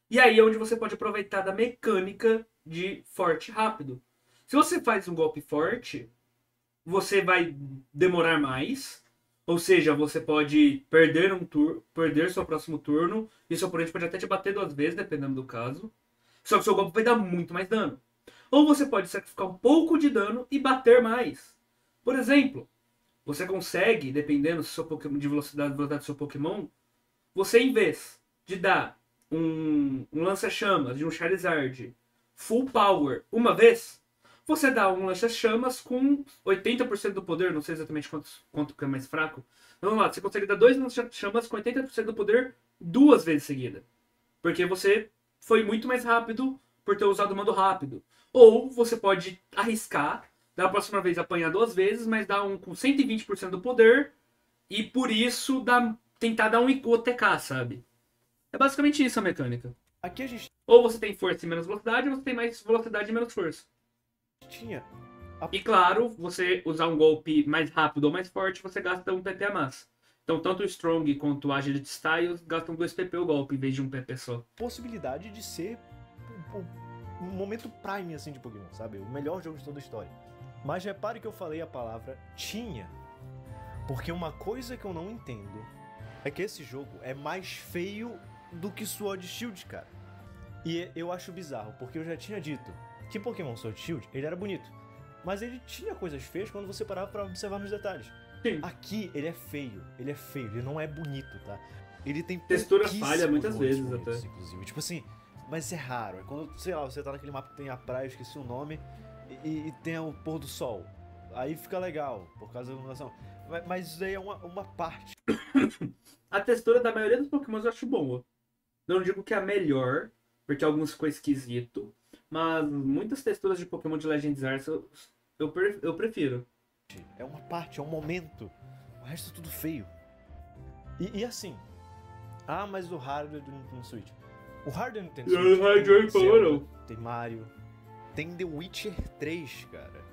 E aí é onde você pode aproveitar da mecânica de forte rápido. Se você faz um golpe forte, você vai demorar mais. Ou seja, você pode perder seu próximo turno. E seu oponente pode até te bater 2 vezes, dependendo do caso. Só que seu golpe vai dar muito mais dano. Ou você pode sacrificar um pouco de dano e bater mais. Por exemplo, você consegue, dependendo de velocidade do seu Pokémon, você em vez de dar um lança-chamas de um Charizard full power uma vez, você dá um lança-chamas com 80% do poder, não sei exatamente quanto que é mais fraco. Vamos lá, você consegue dar 2 lança-chamas com 80% do poder 2 vezes seguida. Porque você foi muito mais rápido por ter usado o modo rápido. Ou você pode arriscar, da próxima vez apanhar 2 vezes, mas dar um com 120% do poder e por isso tentar dar um OTK, sabe? É basicamente isso a mecânica. Aqui a gente Ou você tem força e menos velocidade, ou você tem mais velocidade e menos força. tinha... E claro, você usar um golpe mais rápido ou mais forte, você gasta um PP a mais. Então tanto o Strong quanto o Agility Styles gastam 2 PP o golpe, em vez de um PP só. possibilidade de ser o momento prime assim de Pokémon, sabe? O melhor jogo de toda a história. Mas repare que eu falei a palavra tinha. Porque uma coisa que eu não entendo é que esse jogo é mais feio do que Sword Shield, cara. E eu acho bizarro, porque eu já tinha dito que Pokémon Sword Shield, ele era bonito. Mas ele tinha coisas feias quando você parava pra observar nos detalhes. Sim. Aqui ele é feio, ele não é bonito, tá? Ele tem Textura pouquíssimos falha muitas momentos vezes bonitos, até. inclusive. Tipo assim, mas é raro. É quando, sei lá, você tá naquele mapa que tem a praia, eu esqueci o nome, e tem o pôr do sol. Aí fica legal, por causa da iluminação. Mas isso daí é uma parte. A textura da maioria dos Pokémon eu acho boa. Não digo que é a melhor, porque alguns ficou esquisito. Mas muitas texturas de Pokémon de Legends Arceus eu prefiro. É uma parte, é um momento. O resto é tudo feio. E assim. Ah, mas o hardware do Nintendo Switch. O hardware do Nintendo Switch. Tem Zelda, tem Mario. Tem The Witcher 3, cara.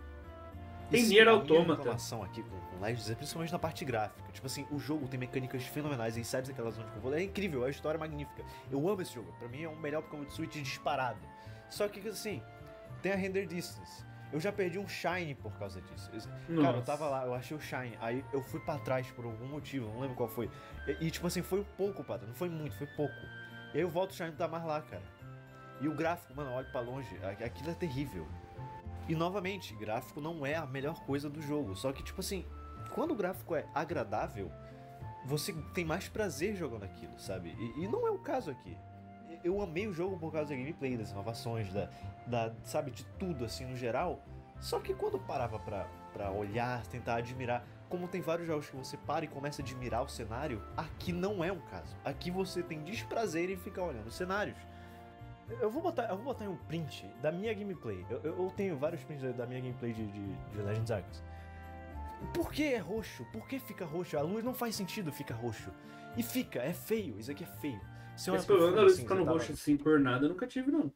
Tem Isso, Nier a minha Automata. reclamação aqui com Legends é principalmente na parte gráfica. Tipo assim, o jogo tem mecânicas fenomenais, e sabe daquela zona de conforto. É incrível, a história é magnífica. Eu amo esse jogo. Pra mim é o melhor Pokémon de Switch disparado. Só que assim, tem a render distance. Eu já perdi um Shine por causa disso. Cara, eu tava lá, eu achei o Shine, aí eu fui pra trás por algum motivo, não lembro qual foi. E tipo assim, foi um pouco, padre, não foi muito, foi pouco. E aí eu volto, o Shine não tá mais lá, cara. E o gráfico, mano, olha pra longe, aquilo é terrível. E novamente, gráfico não é a melhor coisa do jogo. Só que, tipo assim, quando o gráfico é agradável, você tem mais prazer jogando aquilo, sabe? E não é o caso aqui. Eu amei o jogo por causa da gameplay, das inovações, sabe, de tudo assim no geral. Só que quando eu parava pra olhar, tentar admirar, como tem vários jogos que você para e começa a admirar o cenário, aqui não é um caso. Aqui você tem desprazer em ficar olhando os cenários. Eu vou botar em um print da minha gameplay. Eu tenho vários prints da minha gameplay de Legends Arceus. Por que é roxo? Por que fica roxo? A luz não faz sentido ficar roxo. E fica, é feio, isso aqui é feio. Esse problema da luz ficando roxo assim por nada eu nunca tive, não.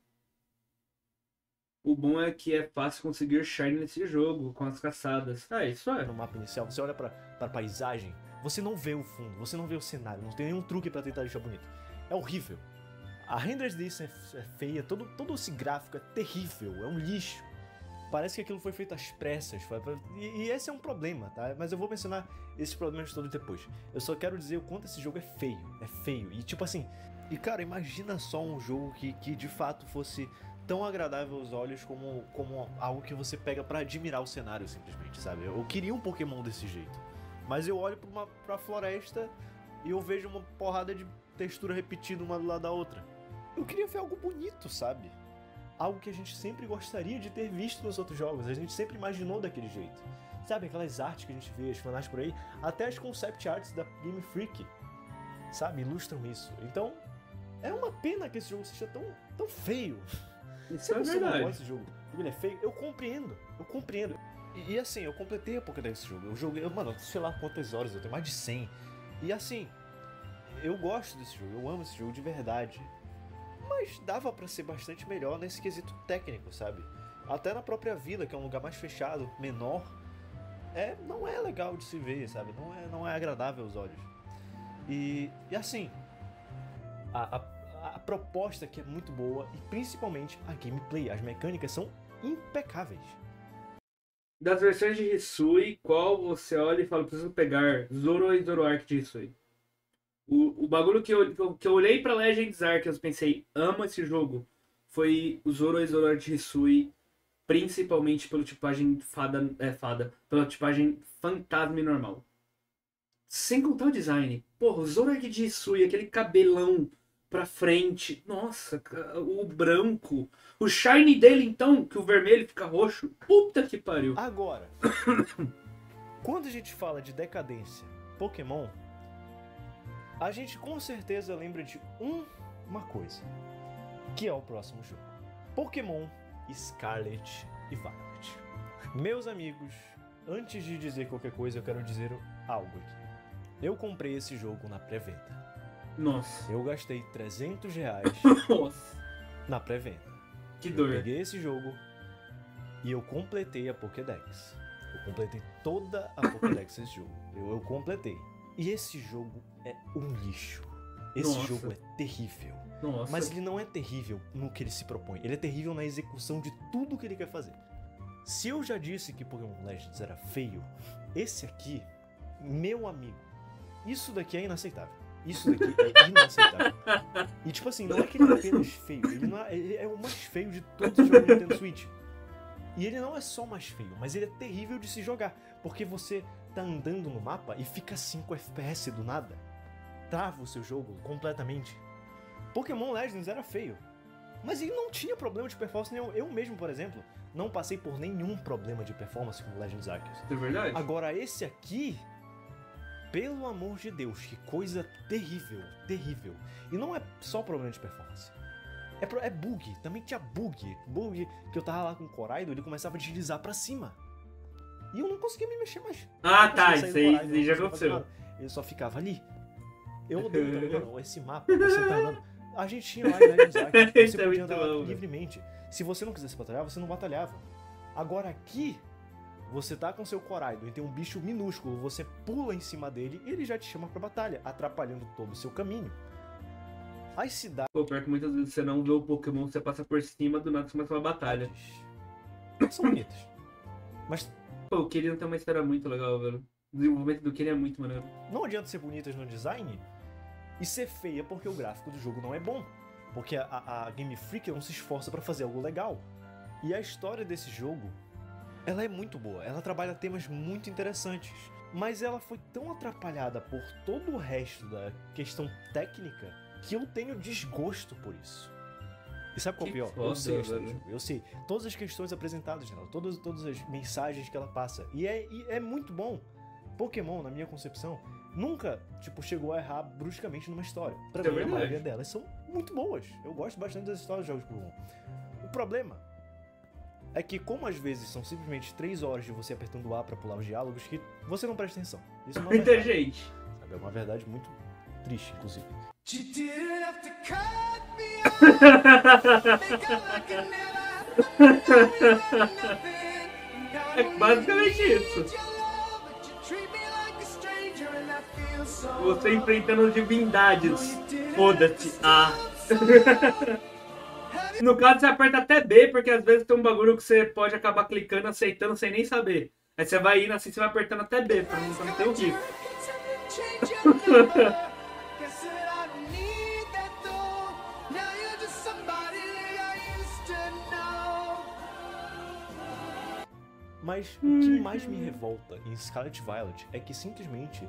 O bom é que é fácil conseguir shine nesse jogo, com as caçadas. Isso é. No mapa inicial, você olha pra paisagem, você não vê o fundo, você não vê o cenário, não tem nenhum truque pra tentar deixar bonito. É horrível. A render distance é feia, todo esse gráfico é terrível, é um lixo. Parece que aquilo foi feito às pressas. E esse é um problema, tá? Mas eu vou mencionar esses problemas todos depois. Eu só quero dizer o quanto esse jogo é feio. É feio. E tipo assim... E cara, imagina só um jogo que de fato fosse tão agradável aos olhos como algo que você pega pra admirar o cenário, simplesmente, sabe? Eu queria um Pokémon desse jeito. Mas eu olho pra floresta e eu vejo uma porrada de textura repetida uma do lado da outra. Eu queria ver algo bonito, sabe? Algo que a gente sempre gostaria de ter visto nos outros jogos, a gente sempre imaginou daquele jeito. Sabe, aquelas artes que a gente vê, as fanarts por aí, até as concept arts da Game Freak, sabe, ilustram isso. Então, é uma pena que esse jogo seja tão feio. Isso é verdade. Esse jogo, ele é feio, eu compreendo. E assim, eu completei a Pokédex desse jogo, eu joguei, mano, sei lá quantas horas, eu tenho mais de 100. E assim, eu gosto desse jogo, eu amo esse jogo de verdade. Mas dava pra ser bastante melhor nesse quesito técnico, sabe? Até na própria vila, que é um lugar mais fechado, menor, não é legal de se ver, sabe? Não é agradável aos olhos. E assim, a proposta aqui é muito boa e principalmente a gameplay, as mecânicas são impecáveis. Das versões de Hisui, qual você olha e fala, preciso pegar Zoro e Zoroark de Hisui? O bagulho que eu olhei pra Legends Arceus e pensei, amo esse jogo, foi o Zoro e Zoroark de Hisui, principalmente pela tipagem pela tipagem fantasma e normal. Sem contar o design. Porra, o Zoroark de Hisui, aquele cabelão pra frente, nossa, o branco, o shiny dele então, que o vermelho fica roxo, puta que pariu. Agora, quando a gente fala de decadência Pokémon, a gente com certeza lembra de uma coisa, que é o próximo jogo. Pokémon Scarlet e Violet. Meus amigos, antes de dizer qualquer coisa, eu quero dizer algo aqui. Eu comprei esse jogo na pré-venda. Nossa. Eu gastei R$300 Nossa. na pré-venda. Que dor. Eu peguei esse jogo e eu completei a Pokédex. Eu completei toda a Pokédex desse jogo. Eu completei. E esse jogo é um lixo. Esse jogo é terrível. Nossa. Mas ele não é terrível no que ele se propõe. Ele é terrível na execução de tudo que ele quer fazer. Se eu já disse que Pokémon Legends era feio, esse aqui, meu amigo, isso daqui é inaceitável. Isso daqui é inaceitável. E tipo assim, não é que ele é apenas feio. Ele é o mais feio de todos os jogos do Nintendo Switch. E ele não é só mais feio, mas ele é terrível de se jogar, porque você tá andando no mapa e fica 5 FPS do nada. Trava o seu jogo completamente. Pokémon Legends era feio, mas ele não tinha problema de performance nenhum. Eu mesmo, por exemplo, não passei por nenhum problema de performance com Legends Arceus. É verdade? Agora esse aqui, pelo amor de Deus, que coisa terrível, terrível. E não é só problema de performance. É bug, também tinha bug. Bug que eu tava lá com o Coraido, ele começava a deslizar pra cima. E eu não conseguia me mexer mais. Ah, tá, isso aí já aconteceu. Ele só ficava ali. Eu odeio, mano, esse mapa, você tá andando. A gente tinha lá em Legends Arceus, você podia andar lá livremente. Se você não quisesse batalhar, você não batalhava. Agora aqui, você tá com seu Coraido e tem um bicho minúsculo, você pula em cima dele e ele já te chama pra batalha, atrapalhando todo o seu caminho. As cidades... Pô, pior que muitas vezes você não vê o Pokémon, você passa por cima, do nada você começa uma batalha. São bonitas. Mas... Pô, o Kirina tem uma história muito legal, velho. O desenvolvimento do Kirina é muito maneiro. Não adianta ser bonitas no design e ser feia porque o gráfico do jogo não é bom. Porque a Game Freak não se esforça pra fazer algo legal. E a história desse jogo, ela é muito boa. Ela trabalha temas muito interessantes. Mas ela foi tão atrapalhada por todo o resto da questão técnica que eu tenho desgosto por isso. E sabe qual é o pior? Foda, eu sei a história do velho. jogo, eu sei. Todas as questões apresentadas nela, todas as mensagens que ela passa. E é muito bom. Pokémon, na minha concepção, nunca, chegou a errar bruscamente numa história. Pra mim, a maioria delas são muito boas. Eu gosto bastante das histórias dos jogos de Pokémon. O problema é que, como às vezes são simplesmente 3 horas de você apertando A pra pular os diálogos, que você não presta atenção. Isso é uma Muita verdade. gente. Sabe? É uma verdade muito triste, inclusive. É basicamente isso. Você enfrentando divindades. Foda-se. Ah. No caso, você aperta até B, porque às vezes tem um bagulho que você pode acabar clicando, aceitando, sem nem saber. Aí você vai indo assim, você vai apertando até B, pra não ter o risco. Mas o que mais me revolta em Scarlet Violet é que simplesmente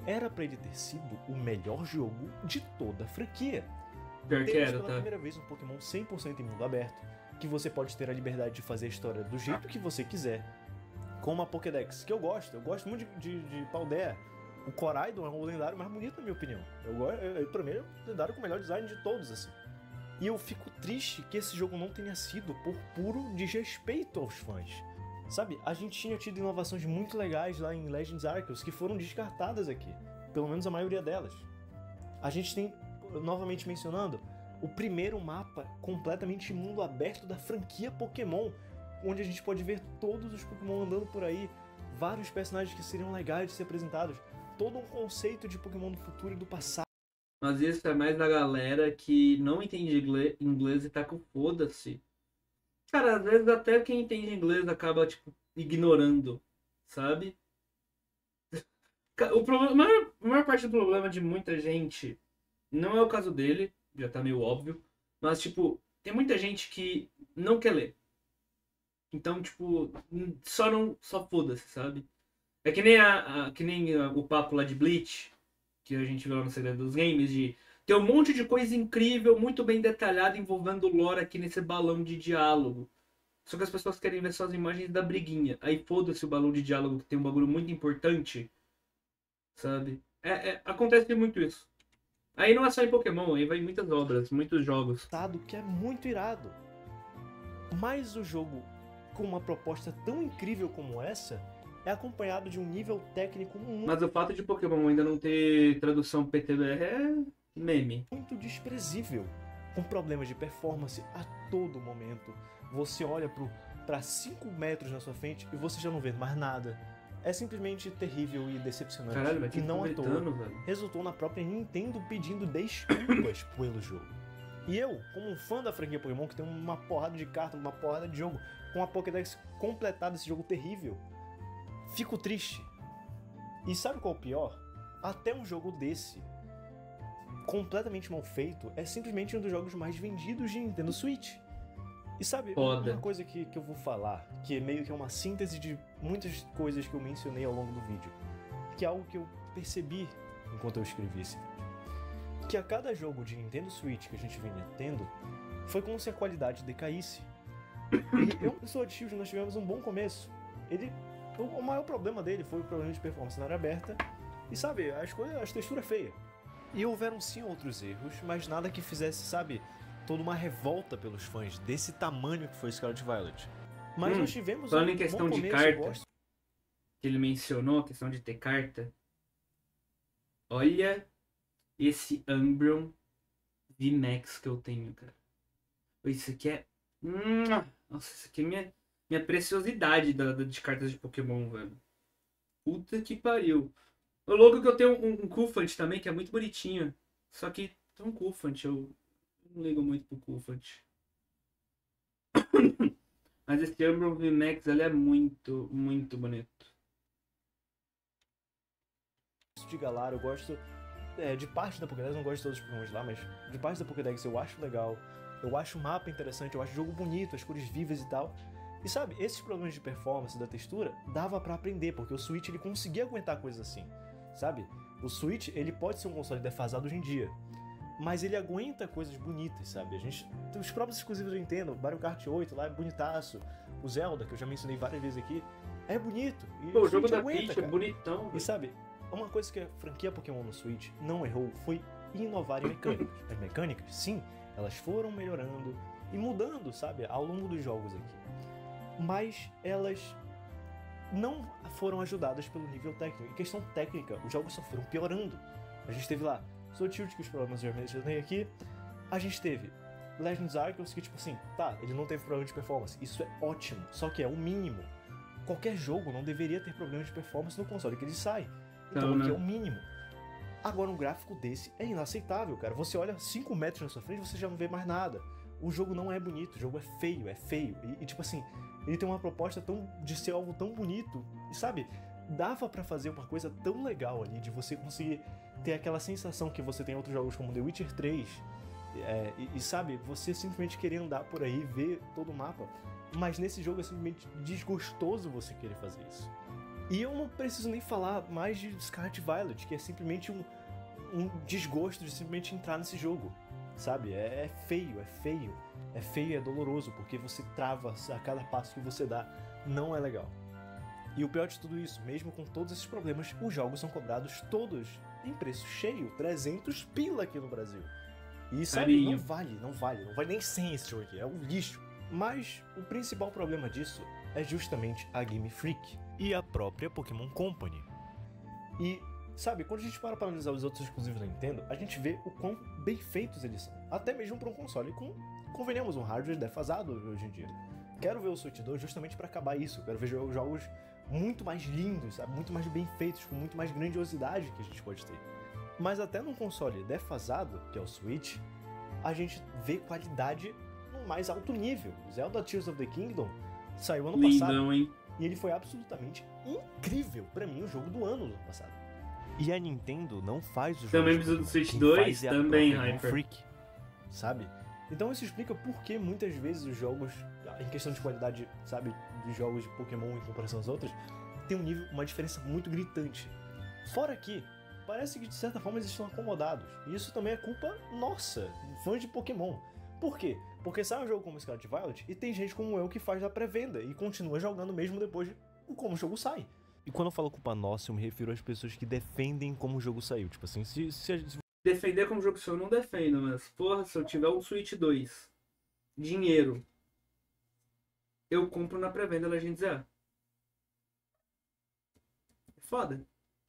era pra ele ter sido o melhor jogo de toda a franquia. Pior que Temos era, pela tá? primeira vez um Pokémon 100% em mundo aberto, que você pode ter a liberdade de fazer a história do jeito que você quiser, com uma Pokédex, que eu gosto muito de Paldea. O Koraidon é o lendário mais bonito, na minha opinião. Pra mim, é o lendário com o melhor design de todos, assim. E eu fico triste que esse jogo não tenha sido por puro desrespeito aos fãs. Sabe, a gente tinha tido inovações muito legais lá em Legends Arceus que foram descartadas aqui. Pelo menos a maioria delas. A gente tem, novamente mencionando, o primeiro mapa completamente mundo aberto da franquia Pokémon, onde a gente pode ver todos os Pokémon andando por aí, vários personagens que seriam legais de ser apresentados, todo um conceito de Pokémon do futuro e do passado. Mas isso é mais da galera que não entende inglês e tá com foda-se. Cara, às vezes até quem entende inglês acaba, ignorando, sabe? O problema, a maior parte do problema de muita gente não é o caso dele, já tá meio óbvio, mas, tem muita gente que não quer ler. Então, só foda-se, sabe? É que nem, o papo lá de Bleach, que a gente viu lá no Segredo dos Games, de ter um monte de coisa incrível, muito bem detalhada, envolvendo lore aqui nesse balão de diálogo. Só que as pessoas querem ver só as imagens da briguinha. Aí foda-se o balão de diálogo, que tem um bagulho muito importante, sabe? Acontece muito isso. Aí não é só em Pokémon, aí vai em muitas obras, muitos jogos. Que é muito irado. Mas o jogo, com uma proposta tão incrível como essa, é acompanhado de um nível técnico Mas o fato de Pokémon ainda não ter tradução PTBR é meme. muito desprezível, com problemas de performance a todo momento. Você olha pra 5 metros na sua frente e você já não vê mais nada. É simplesmente terrível e decepcionante. Caralho, mas e não à toa velho. resultou na própria Nintendo pedindo desculpas pelo jogo. E eu, como um fã da franquia Pokémon, que tem uma porrada de cartas, uma porrada de jogo, com a Pokédex completada, esse jogo terrível, fico triste. E sabe qual é o pior? Até um jogo desse, completamente mal feito, é simplesmente um dos jogos mais vendidos de Nintendo Switch. E sabe, Foda. uma coisa que eu vou falar, que é meio que uma síntese de muitas coisas que eu mencionei ao longo do vídeo, que é algo que eu percebi enquanto eu escrevi esse vídeo. Que a cada jogo de Nintendo Switch que a gente vinha tendo, foi como se a qualidade decaísse. E eu e o Shield, nós tivemos um bom começo. O maior problema dele foi o problema de performance na área aberta, e sabe, as texturas feias. E houveram sim outros erros, mas nada que fizesse, sabe, toda uma revolta pelos fãs desse tamanho que foi Scarlet Violet. Mas nós tivemos falando um em questão bom de começo, carta, eu gosto. que ele mencionou, a questão de ter carta. Olha esse Umbreon VMAX que eu tenho, cara. Isso aqui é... Nossa, isso aqui é minha preciosidade de cartas de Pokémon, velho. Puta que pariu. O louco é que eu tenho um Cufant também, que é muito bonitinho. Só que tem um Cufant, eu não ligo muito pro Cufant. Mas esse Umbreon VMAX, ele é muito, muito bonito. De Galar, eu gosto de parte da Pokédex, não gosto de todos os Pokémon de lá, mas de parte da Pokédex eu acho legal, eu acho o mapa interessante, eu acho o jogo bonito, as cores vivas e tal. E sabe, esses problemas de performance, da textura, dava pra aprender, porque o Switch ele conseguia aguentar coisas assim, sabe? O Switch, ele pode ser um console defasado hoje em dia, mas ele aguenta coisas bonitas, sabe? A gente tem os próprios exclusivos do Nintendo, Mario Kart 8 lá é bonitaço, o Zelda, que eu já mencionei várias vezes aqui, é bonito. E Pô, o jogo da aguenta, Peach é bonitão. E sabe, uma coisa que a franquia Pokémon no Switch não errou foi inovar em mecânicas. As mecânicas, sim, elas foram melhorando e mudando, sabe, ao longo dos jogos aqui. Mas elas não foram ajudadas pelo nível técnico. Em questão técnica, os jogos só foram piorando. A gente teve lá Sword Shield, que os problemas eu já mencionei aqui. A gente teve Legends Arceus, que tipo assim, tá, ele não teve problema de performance. Isso é ótimo, só que é o mínimo. Qualquer jogo não deveria ter problema de performance no console que ele sai. Então aqui é o mínimo. Agora um gráfico desse é inaceitável, cara. Você olha 5 metros na sua frente e você já não vê mais nada. O jogo não é bonito, o jogo é feio. E tipo assim, ele tem uma proposta de ser algo tão bonito. E sabe, dava pra fazer uma coisa tão legal ali, de você conseguir ter aquela sensação que você tem em outros jogos como The Witcher 3. E sabe, você simplesmente querer andar por aí, ver todo o mapa. Mas nesse jogo é simplesmente desgostoso você querer fazer isso. E eu não preciso nem falar mais de Scarlet Violet, que é simplesmente um desgosto de simplesmente entrar nesse jogo, sabe? É feio e é doloroso, porque você trava a cada passo que você dá, não é legal. E o pior de tudo isso, mesmo com todos esses problemas, os jogos são cobrados todos em preço cheio, 300 pila aqui no Brasil. E sabe, não vale nem 100 esse jogo aqui, é um lixo. Mas o principal problema disso é justamente a Game Freak e a própria Pokémon Company. E, sabe, quando a gente para pra analisar os outros exclusivos da Nintendo, a gente vê o quão bem feitos eles são. Até mesmo para um console com, convenhamos, um hardware defasado hoje em dia. Quero ver o Switch 2 justamente para acabar isso. Quero ver jogos muito mais lindos, sabe? Muito mais bem feitos, com muito mais grandiosidade que a gente pode ter. Mas até num console defasado, que é o Switch, a gente vê qualidade no mais alto nível. Zelda Tears of the Kingdom saiu ano passado. Hein? E ele foi absolutamente incrível. Pra mim, o jogo do ano passado. E a Nintendo não faz os também jogos do Switch 2, também, Hyper. Freak, sabe? Então isso explica por que muitas vezes os jogos, em questão de qualidade, sabe, dos jogos de Pokémon em comparação aos outros, tem uma diferença muito gritante. Fora que parece que de certa forma eles estão acomodados. E isso também é culpa nossa, fãs de Pokémon. Por quê? Porque sai um jogo como Scarlet Violet e tem gente como eu que faz a pré-venda e continua jogando mesmo depois de como o jogo sai. E quando eu falo culpa nossa, eu me refiro às pessoas que defendem como o jogo saiu. Tipo assim, se defender como o jogo saiu, eu não defendo, mas porra, se eu tiver um Switch 2, dinheiro, eu compro na pré-venda Legends A. É foda.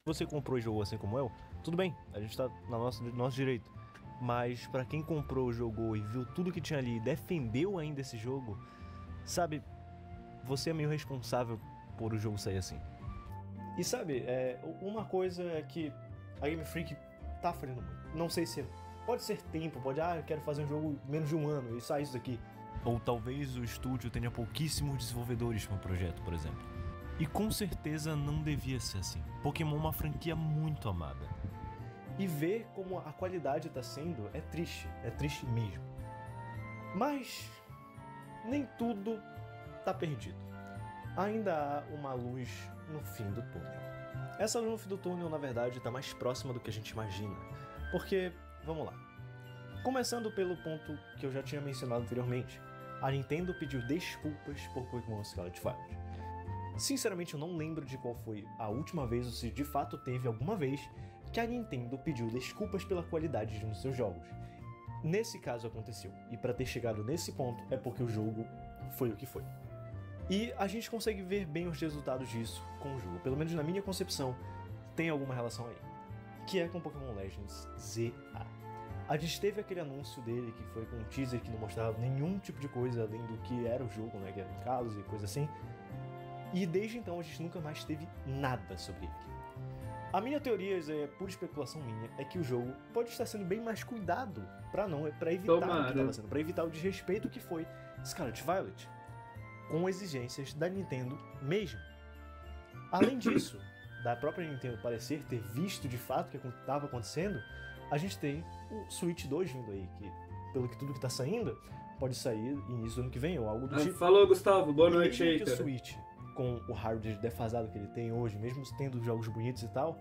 Você comprou e jogou assim como eu, tudo bem, a gente tá no nosso direito. Mas pra quem comprou, jogou e viu tudo que tinha ali e defendeu ainda esse jogo, sabe, você é meio responsável por o jogo sair assim. E sabe, uma coisa é que a Game Freak tá falhando muito. Não sei se pode ser tempo, eu quero fazer um jogo menos de um ano e sai isso daqui. Ou talvez o estúdio tenha pouquíssimos desenvolvedores para o projeto, por exemplo. E com certeza não devia ser assim. Pokémon é uma franquia muito amada. E ver como a qualidade tá sendo é triste mesmo. Mas nem tudo tá perdido. Ainda há uma luz no fim do túnel. Essa luz no fim do túnel, na verdade, está mais próxima do que a gente imagina. Porque, vamos lá. Começando pelo ponto que eu já tinha mencionado anteriormente. A Nintendo pediu desculpas por Pokémon Scarlet Violet. Sinceramente, eu não lembro de qual foi a última vez, ou se de fato teve alguma vez, que a Nintendo pediu desculpas pela qualidade de um dos seus jogos. Nesse caso aconteceu, e para ter chegado nesse ponto é porque o jogo foi o que foi. E a gente consegue ver bem os resultados disso com o jogo, pelo menos na minha concepção, tem alguma relação aí, que é com Pokémon Legends ZA. A gente teve aquele anúncio dele que foi com um teaser que não mostrava nenhum tipo de coisa além do que era o jogo, né, que era em Kalos e coisa assim, e desde então a gente nunca mais teve nada sobre ele. A minha teoria, é pura especulação minha, é que o jogo pode estar sendo bem mais cuidado para evitar o que estava sendo, para evitar o desrespeito que foi Scarlet Violet, com exigências da Nintendo mesmo. Além disso, da própria Nintendo parecer ter visto de fato o que estava acontecendo, a gente tem o Switch 2 vindo aí, que pelo que tudo que está saindo, pode sair início do ano que vem ou algo do tipo. Falou, Gustavo, boa noite aí, cara. O Switch, com o hardware defasado que ele tem hoje, mesmo tendo jogos bonitos e tal,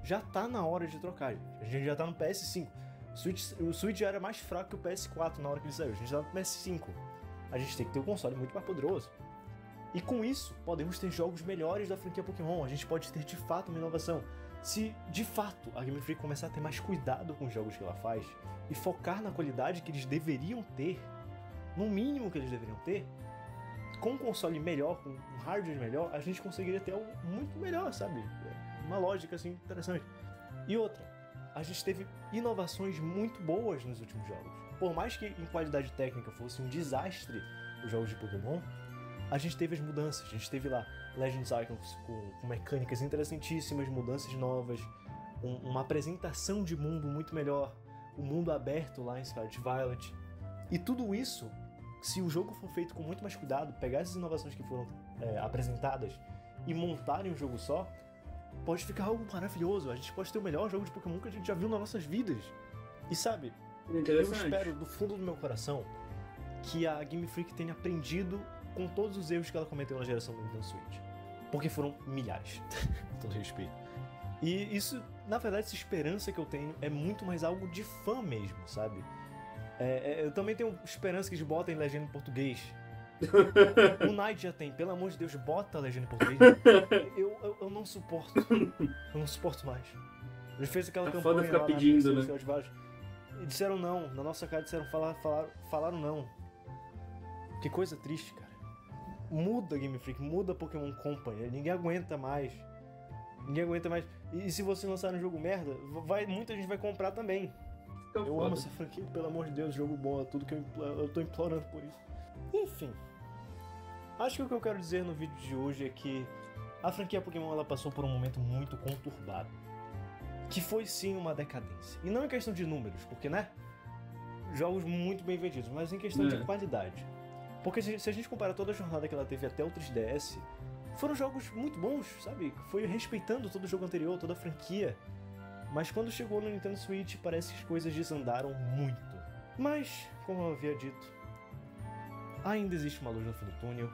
já tá na hora de trocar. A gente já tá no PS5. O Switch já era mais fraco que o PS4 na hora que ele saiu. A gente tá no PS5. A gente tem que ter um console muito mais poderoso. E com isso, podemos ter jogos melhores da franquia Pokémon. A gente pode ter de fato uma inovação. Se de fato a Game Freak começar a ter mais cuidado com os jogos que ela faz e focar na qualidade que eles deveriam ter, no mínimo que eles deveriam ter, com um console melhor, com um hardware melhor, a gente conseguiria ter algo muito melhor, sabe? Uma lógica assim interessante. E outra, a gente teve inovações muito boas nos últimos jogos. Por mais que em qualidade técnica fosse um desastre os jogos de Pokémon, a gente teve as mudanças. A gente teve lá Legends Arceus com mecânicas interessantíssimas, mudanças novas, uma apresentação de mundo muito melhor, o mundo aberto lá em Scarlet Violet. E tudo isso, se o jogo for feito com muito mais cuidado, pegar essas inovações que foram apresentadas e montarem um jogo só, pode ficar algo maravilhoso. A gente pode ter o melhor jogo de Pokémon que a gente já viu nas nossas vidas. E sabe, eu espero do fundo do meu coração que a Game Freak tenha aprendido com todos os erros que ela cometeu na geração do Nintendo Switch. Porque foram milhares, com todo respeito. E isso, na verdade, essa esperança que eu tenho é muito mais algo de fã mesmo, sabe? Eu também tenho esperança que eles botem legenda em português. O Knight já tem, pelo amor de Deus, bota a legenda em português. Eu não suporto. Eu não suporto mais. Eles fez aquela campanha foda ficar lá pedindo, né? E disseram não, na nossa cara disseram falaram não. Que coisa triste, cara. Muda Game Freak, muda Pokémon Company. Ninguém aguenta mais. Ninguém aguenta mais. E se você lançar um jogo merda, muita gente vai comprar também. Eu amo essa franquia, pelo amor de Deus, jogo bom, é tudo que eu tô implorando por isso. Enfim, acho que o que eu quero dizer no vídeo de hoje é que a franquia Pokémon ela passou por um momento muito conturbado, que foi sim uma decadência. E não em questão de números, porque né, jogos muito bem vendidos, mas em questão de qualidade. Porque se a gente comparar toda a jornada que ela teve até o 3DS, foram jogos muito bons, sabe? Foi respeitando todo o jogo anterior, toda a franquia. Mas quando chegou no Nintendo Switch, parece que as coisas desandaram muito. Mas, como eu havia dito, ainda existe uma luz no fim do túnel,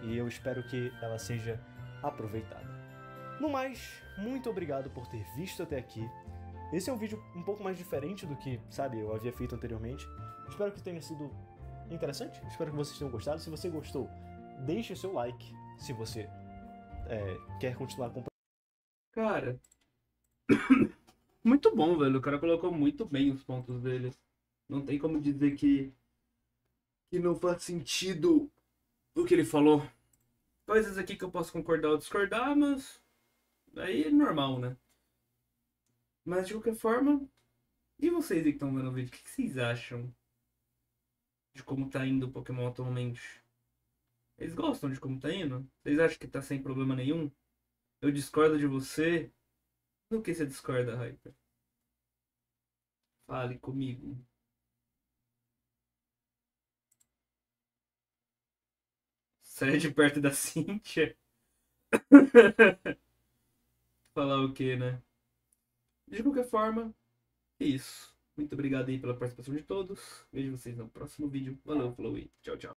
e eu espero que ela seja aproveitada. No mais, muito obrigado por ter visto até aqui. Esse é um vídeo um pouco mais diferente do que, sabe, eu havia feito anteriormente. Espero que tenha sido interessante, espero que vocês tenham gostado. Se você gostou, deixe seu like, se você quer continuar acompanhando. Cara, muito bom, velho. O cara colocou muito bem os pontos dele. Não tem como dizer que não faz sentido o que ele falou. Coisas aqui que eu posso concordar ou discordar, mas aí é normal, né? Mas de qualquer forma, e vocês que estão vendo o vídeo, o que vocês acham de como tá indo o Pokémon atualmente? Eles gostam de como tá indo? Vocês acham que tá sem problema nenhum? Eu discordo de você? Do que você discorda, Hyper? Fale comigo. Sai de perto da Cynthia. Falar o que, né? De qualquer forma, é isso. Muito obrigado aí pela participação de todos. Vejo vocês no próximo vídeo. Valeu, falou e tchau, tchau.